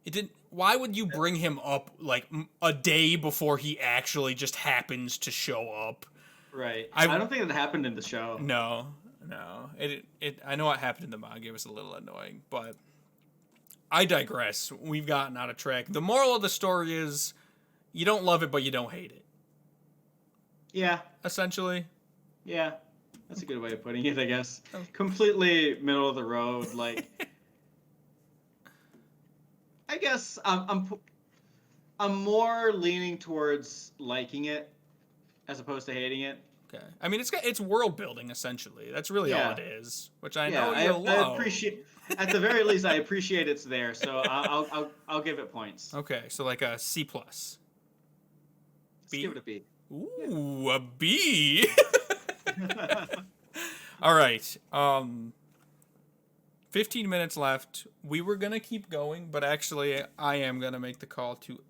it didn't. Why would you bring him up like a day before he actually just happens to show up? Right. I don't think that happened in the show. No. It. I know what happened in the manga. It was a little annoying, but I digress. We've gotten out of track. The moral of the story is, you don't love it, but you don't hate it. Yeah. Essentially. Yeah. That's a good way of putting it, I guess. Completely middle of the road. Like, I guess I'm more leaning towards liking it as opposed to hating it. Okay. I mean, it's world building essentially. That's really all it is, which I know you love. I appreciate. At the very least, I appreciate it's there. So I'll give it points. Okay, so like a C plus. Let's give it a B. Ooh, a B. All right. 15 minutes left. We were gonna keep going, but actually, I am gonna make the call to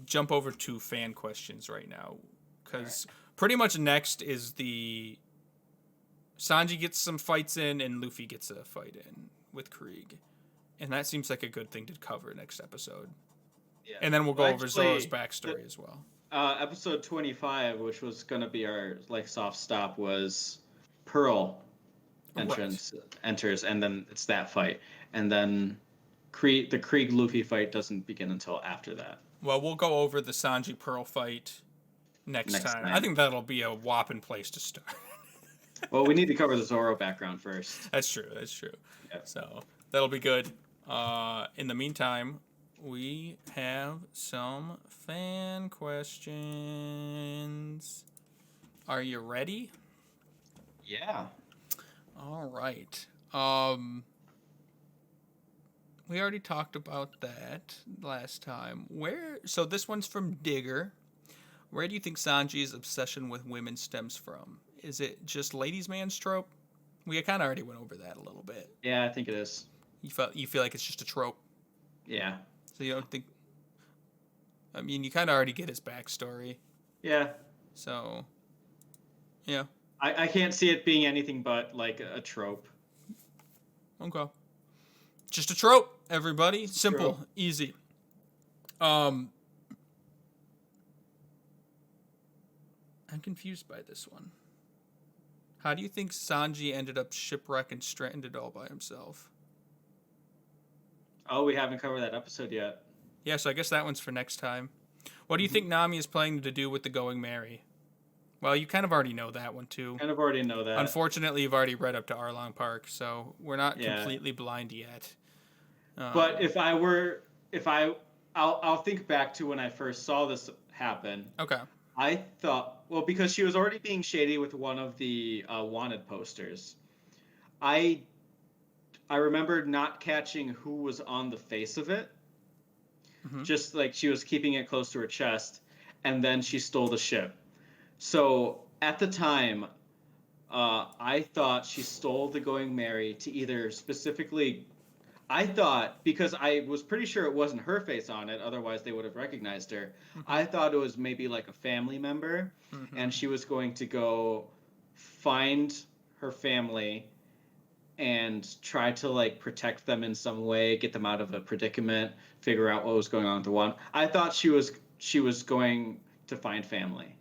jump over to fan questions right now, because pretty much next is the Sanji gets some fights in and Luffy gets a fight in with Krieg, and that seems like a good thing to cover next episode. Yeah. And then we'll go over Zoro's backstory as well. Episode 25, which was gonna be our like soft stop, was Pearl enters, and then it's that fight, and then the Krieg Luffy fight doesn't begin until after that. Well, we'll go over the Sanji Pearl fight next time. I think that'll be a whopping place to start. Well, we need to cover the Zoro background first. That's true. Yeah. So that'll be good. In the meantime, we have some fan questions. Are you ready? Yeah. All right. We already talked about that last time. So this one's from Digger. Where do you think Sanji's obsession with women stems from? Is it just ladies' man's trope? We kind of already went over that a little bit. Yeah, I think it is. You feel like it's just a trope? Yeah. So you don't think... I mean, you kind of already get his backstory. Yeah. So, yeah. I can't see it being anything but like a trope. Okay. Just a trope, everybody. Simple, trope. Easy. I'm confused by this one. How do you think Sanji ended up shipwrecked and stranded all by himself? Oh, we haven't covered that episode yet. Yeah, so I guess that one's for next time. What do you think Nami is planning to do with the Going Merry? Well, you kind of already know that one, too. Kind of already know that. Unfortunately, you've already read up to Arlong Park, so we're not Yeah. completely blind yet. But I'll think back to when I first saw this happen. Okay. I thought, well, because she was already being shady with one of the wanted posters. I remember not catching who was on the face of it. Mm-hmm. Just like she was keeping it close to her chest, and then she stole the ship. So at the time, I thought she stole the Going Merry to either specifically. I thought, because I was pretty sure it wasn't her face on it, otherwise they would have recognized her. Mm-hmm. I thought it was maybe like a family member, and she was going to go find her family and try to like protect them in some way, get them out of a predicament, figure out what was going on with the one. I thought she was going to find family.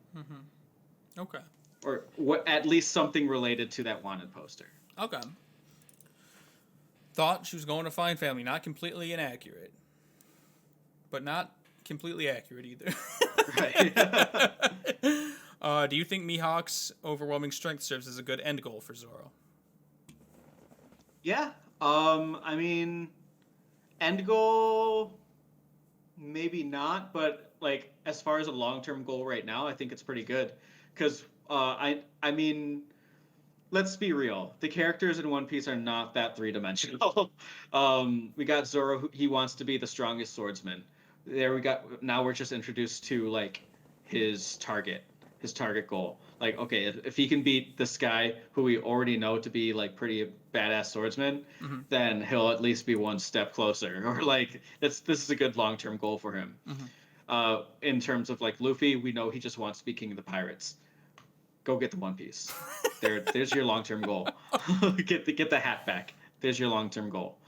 Okay. Or what, at least something related to that wanted poster. Okay. Thought she was going to find family. Not completely inaccurate. But not completely accurate either. Right. Do you think Mihawk's overwhelming strength serves as a good end goal for Zoro? Yeah. I mean, end goal, maybe not, but like as far as a long-term goal right now, I think it's pretty good. Because I mean, let's be real. The characters in One Piece are not that three-dimensional. We got Zoro, he wants to be the strongest swordsman. Now we're just introduced to like his target goal. Like, okay, if he can beat this guy who we already know to be like pretty badass swordsman, then he'll at least be one step closer. Or like this is a good long-term goal for him. In terms of like Luffy, we know he just wants to be king of the pirates. Go get the One Piece. There's your long-term goal. Get the hat back. There's your long-term goal.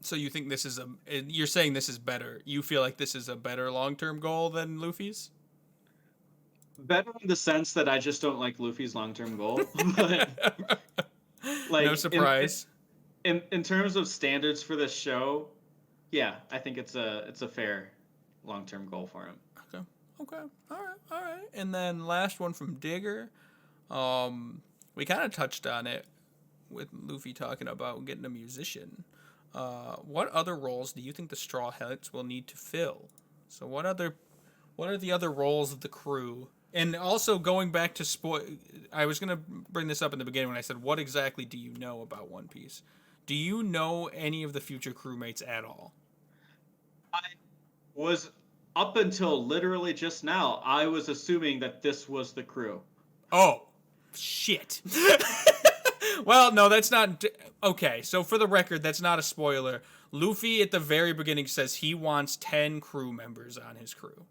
So you think this is you're saying this is better. You feel like this is a better long-term goal than Luffy's? Better in the sense that I just don't like Luffy's long-term goal. But, like, no surprise. In terms of standards for this show, yeah, I think it's a fair long-term goal for him. Okay. All right. And then last one from Digger. We kind of touched on it with Luffy talking about getting a musician. What other roles do you think the Straw Hats will need to fill? So what are the other roles of the crew? And also going back to I was gonna bring this up in the beginning when I said, what exactly do you know about One Piece? Do you know any of the future crewmates at all? I was up until literally just now. I was assuming that this was the crew. Oh, shit. Well, no, that's not... Okay, so for the record, that's not a spoiler. Luffy, at the very beginning, says he wants 10 crew members on his crew.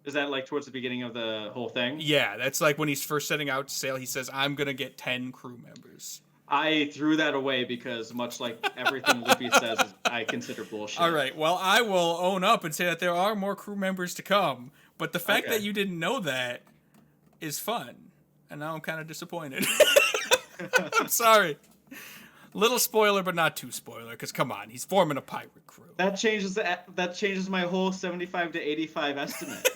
Is that, like, towards the beginning of the whole thing? Yeah, that's like when he's first setting out to sail, he says, I'm going to get 10 crew members. I threw that away because, much like everything Luffy says, I consider bullshit. All right, well, I will own up and say that there are more crew members to come. But the fact that you didn't know that is fun. And now I'm kind of disappointed. I'm sorry. Little spoiler, but not too spoiler, because come on, he's forming a pirate crew. That changes my whole 75 to 85 estimate.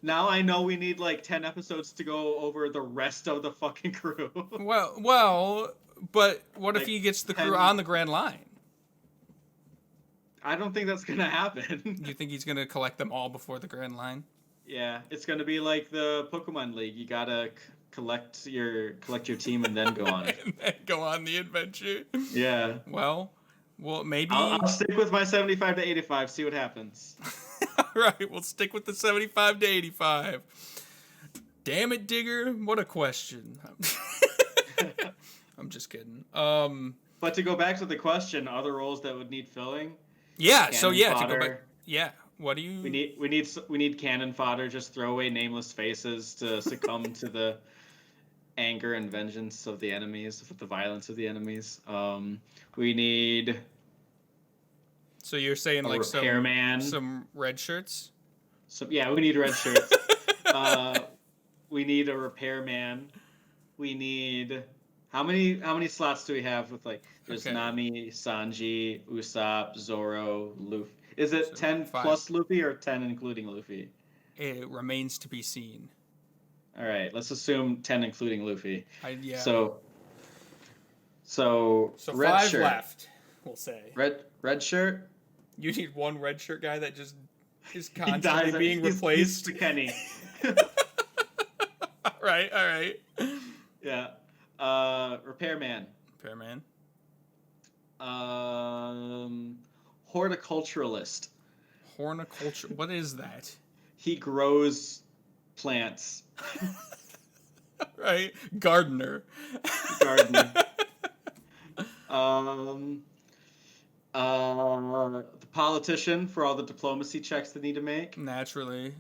Now I know we need like 10 episodes to go over the rest of the fucking crew. Well, but what if he gets the crew on the Grand Line? I don't think that's gonna happen. You think he's gonna collect them all before the Grand Line? Yeah, it's gonna be like the Pokemon League. You gotta collect your team and then go on. And then go on the adventure. Yeah. Well, maybe I'll stick with my 75 to 85. See what happens. All right, we'll stick with the 75 to 85. Damn it, Digger! What a question. I'm just kidding. But to go back to the question, other roles that would need filling. Yeah. So yeah, fodder. to go back. Yeah. What do you? We need cannon fodder. Just throw away nameless faces to succumb to the anger and vengeance of the enemies, with the violence of the enemies. We need. So you're saying like some red shirts? Yeah, we need red shirts. We need a repairman. We need How many slots do we have with like? There's Okay, Nami, Sanji, Usopp, Zoro, Luffy. Is it so 10 5. plus Luffy or 10 including Luffy? It remains to be seen. All right, let's assume 10 including Luffy. Yeah. So so So red 5 shirt, left, we'll say. red shirt. You need one red shirt guy that just is He constantly dies. being He's replaced. the Kenny. All right, all right. Yeah. Repairman. Fairman. Um, horticulturalist. Horticulture. What is that? He grows plants. Right? Gardener. Gardener. Um, the politician for all the diplomacy checks they need to make, Naturally.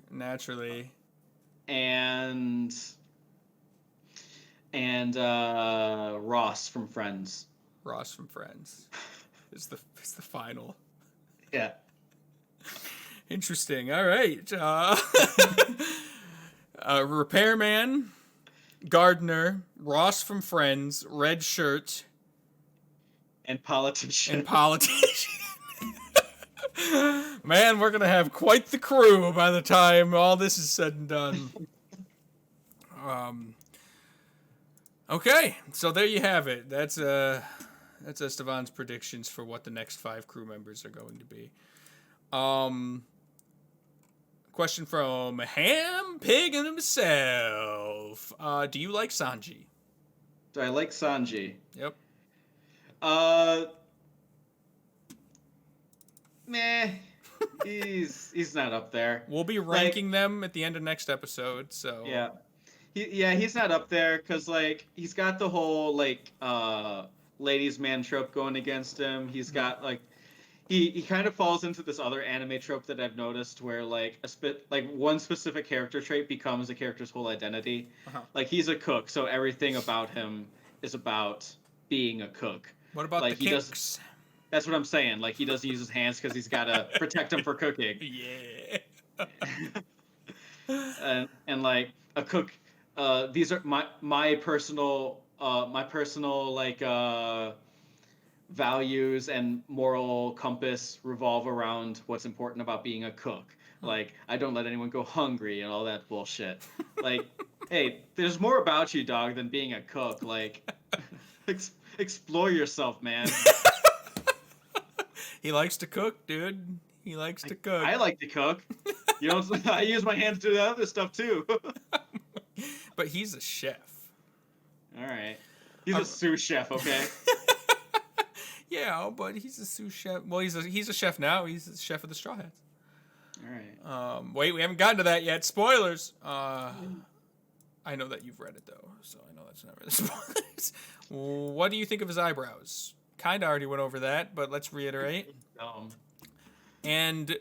and Ross from Friends. Ross from Friends is the final. Yeah. Interesting. All right. Repairman, gardener, Ross from Friends, red shirt, And politician. and politician. Man, we're gonna have quite the crew by the time all this is said and done. Okay, so there you have it. That's Estevan's predictions for what the next 5 crew members are going to be. Question from Ham Pig and himself. Do you like Sanji? Do I like Sanji? Yep. Meh. He's not up there. We'll be ranking them at the end of next episode. So Yeah. He's not up there because like he's got the whole like ladies man trope going against him. He's got like he kind of falls into this other anime trope that I've noticed where like one specific character trait becomes a character's whole identity. Uh-huh. Like he's a cook, so everything about him is about being a cook. What about Like, the he does- kicks? That's what I'm saying. Like he doesn't use his hands because he's got to protect them for cooking. Yeah. and like a cook, these are my personal like values and moral compass revolve around what's important about being a cook. Like I don't let anyone go hungry and all that bullshit. Like, hey, there's more about you, dog, than being a cook. Like, explore yourself, man. He likes to cook, dude. He likes to cook. I like to cook. You know, I use my hands to do other stuff too. But he's a chef. All right, he's a sous chef, okay? Yeah, but he's a sous chef. Well, he's a chef now. He's the chef of the Straw Hats. All right. Wait, we haven't gotten to that yet. Spoilers. I know that you've read it though, so I know that's not really spoilers. What do you think of his eyebrows? Kind of already went over that, but let's reiterate. And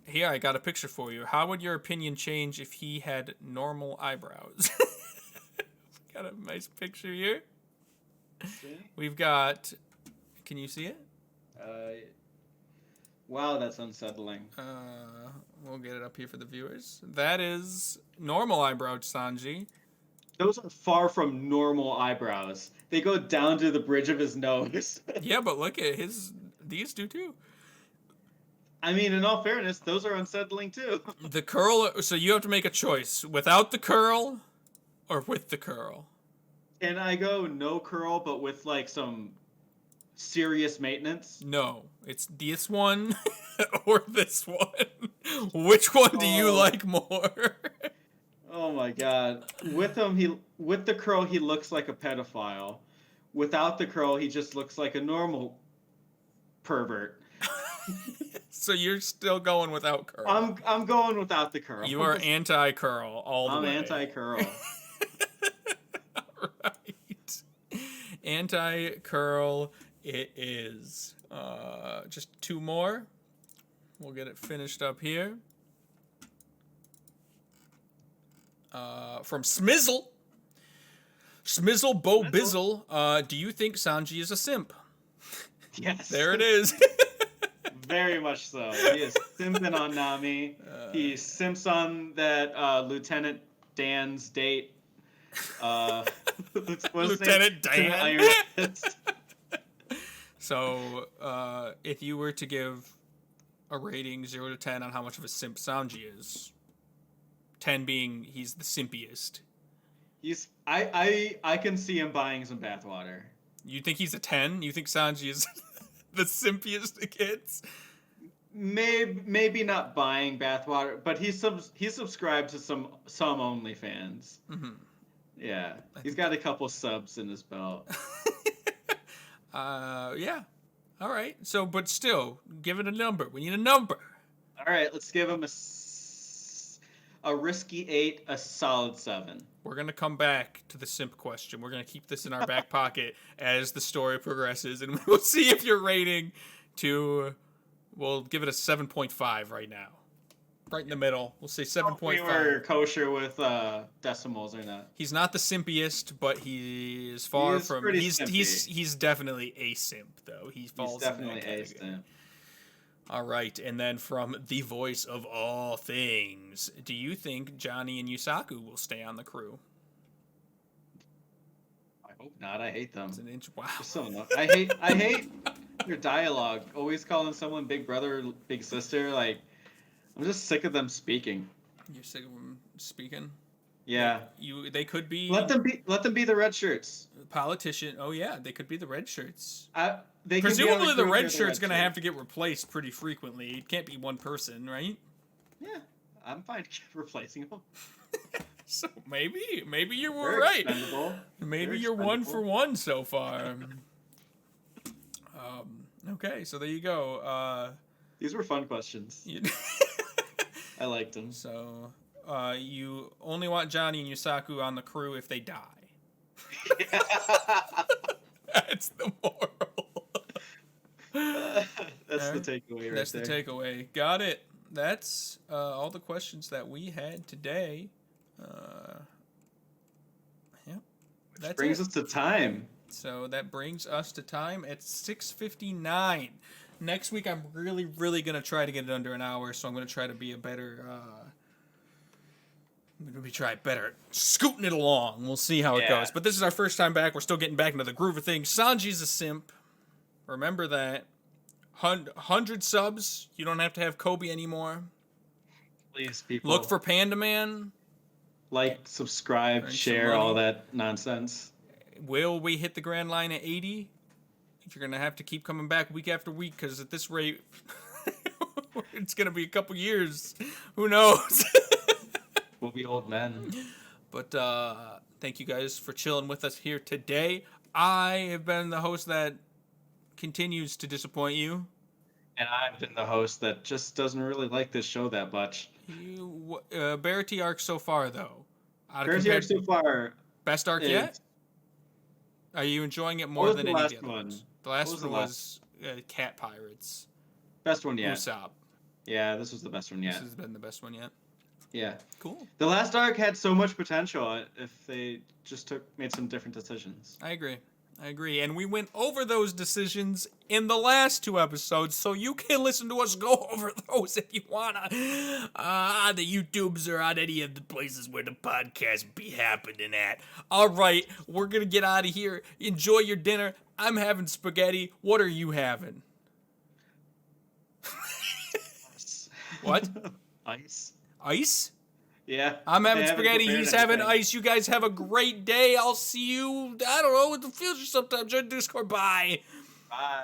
here, I got a picture for you. How would your opinion change if he had normal eyebrows? Got a nice picture here. We've got... Can you see it? Wow, that's unsettling. We'll get it up here for the viewers. That is normal eyebrow Sanji. Those are far from normal eyebrows. They go down to the bridge of his nose. Yeah, but look at his... These do too. I mean, in all fairness, those are unsettling too. The curl... So you have to make a choice. Without the curl or with the curl? Can I go no curl, but with like some serious maintenance? No. It's this one or this one. Which one do you like more? Oh my god. With the curl he looks like a pedophile. Without the curl he just looks like a normal pervert. So you're still going without curl. I'm going without the curl. You are anti-curl all the way. I'm anti-curl. Right. Anti-curl it is. Just 2 more. We'll get it finished up here. From Smizzle. Smizzle Bo Bizzle. Do you think Sanji is a simp? Yes. There it is. Very much so. He is simping on Nami. He simps on that Lieutenant Dan's date. What's his name? Lieutenant Dan. Iron Fist. So, if you were to give a rating 0 to 10 on how much of a simp Sanji is, 10 being he's the simpiest. I can see him buying some bathwater. You think he's a 10? You think Sanji is the simpiest of kids? Maybe not buying bathwater, but he subscribed to some OnlyFans. Mm-hmm. Yeah, he's got a couple subs in his belt. Yeah. All right. So, but still, give it a number. We need a number. All right, let's give him a risky 8, a solid 7. We're going to come back to the simp question. We're going to keep this in our back pocket as the story progresses, and we'll see if your rating we'll give it a 7.5 right now. Right in the middle. We'll say 7.5. We were kosher with decimals or not. He's not the simpiest, but he is far from... He's definitely a simp, though. He falls definitely in that a category. simp. All right, and then from the voice of all things, do you think Johnny and Yusaku will stay on the crew? I hope not. I hate them. It's an inch. Wow. I hate their dialogue. Always calling someone big brother, big sister. Like, I'm just sick of them speaking. You're sick of them speaking? Yeah. They could be. Let them be the red shirts. Politician. Oh yeah, they could be the red shirts. Presumably the red shirt's gonna have to get replaced pretty frequently. It can't be one person, right? Yeah, I'm fine replacing them. So maybe you were They're right. expendable. Maybe you're 1 for 1 so far. Okay, so there you go. These were fun questions. I liked them. So, you only want Johnny and Yusaku on the crew if they die. That's the moral. That's the takeaway right That's there. the takeaway. Got it. That's all the questions that we had today. Yep. Which brings us to time. So that brings us to time at 6:59. Next week, I'm really going to try to get it under an hour, so I'm going to try to be a better... I'm going to try better scooting it along. We'll see how it goes. But this is our first time back. We're still getting back into the groove of things. Sanji's a simp. Remember that. 100 subs. You don't have to have Kobe anymore. Please, people. Look for Panda Man. Like, subscribe, Earn share, some money. all that nonsense. Will we hit the grand line at 80? You're going to have to keep coming back week after week, because at this rate, it's going to be a couple years. Who knows? We'll be old men. But thank you guys for chilling with us here today. I have been the host that continues to disappoint you. And I've been the host that just doesn't really like this show that much. Baratie arc so far, though. Baratie arc so far. Best arc yet? Are you enjoying it more than any of the other ones? The last one was Cat Pirates. Best one yet. Usopp. Yeah, this was the best one yet. This has been the best one yet. Yeah. Cool. The last arc had so much potential if they just made some different decisions. I agree. And we went over those decisions in the last 2 episodes, so you can listen to us go over those if you wanna. On the YouTubes or on any of the places where the podcast be happening at. All right, we're gonna get out of here. Enjoy your dinner. I'm having spaghetti. What are you having? What? Ice. Ice? Yeah. I'm having spaghetti. He's having ice. You guys have a great day. I'll see you, I don't know, in the future sometime. Join Discord. Bye. Bye.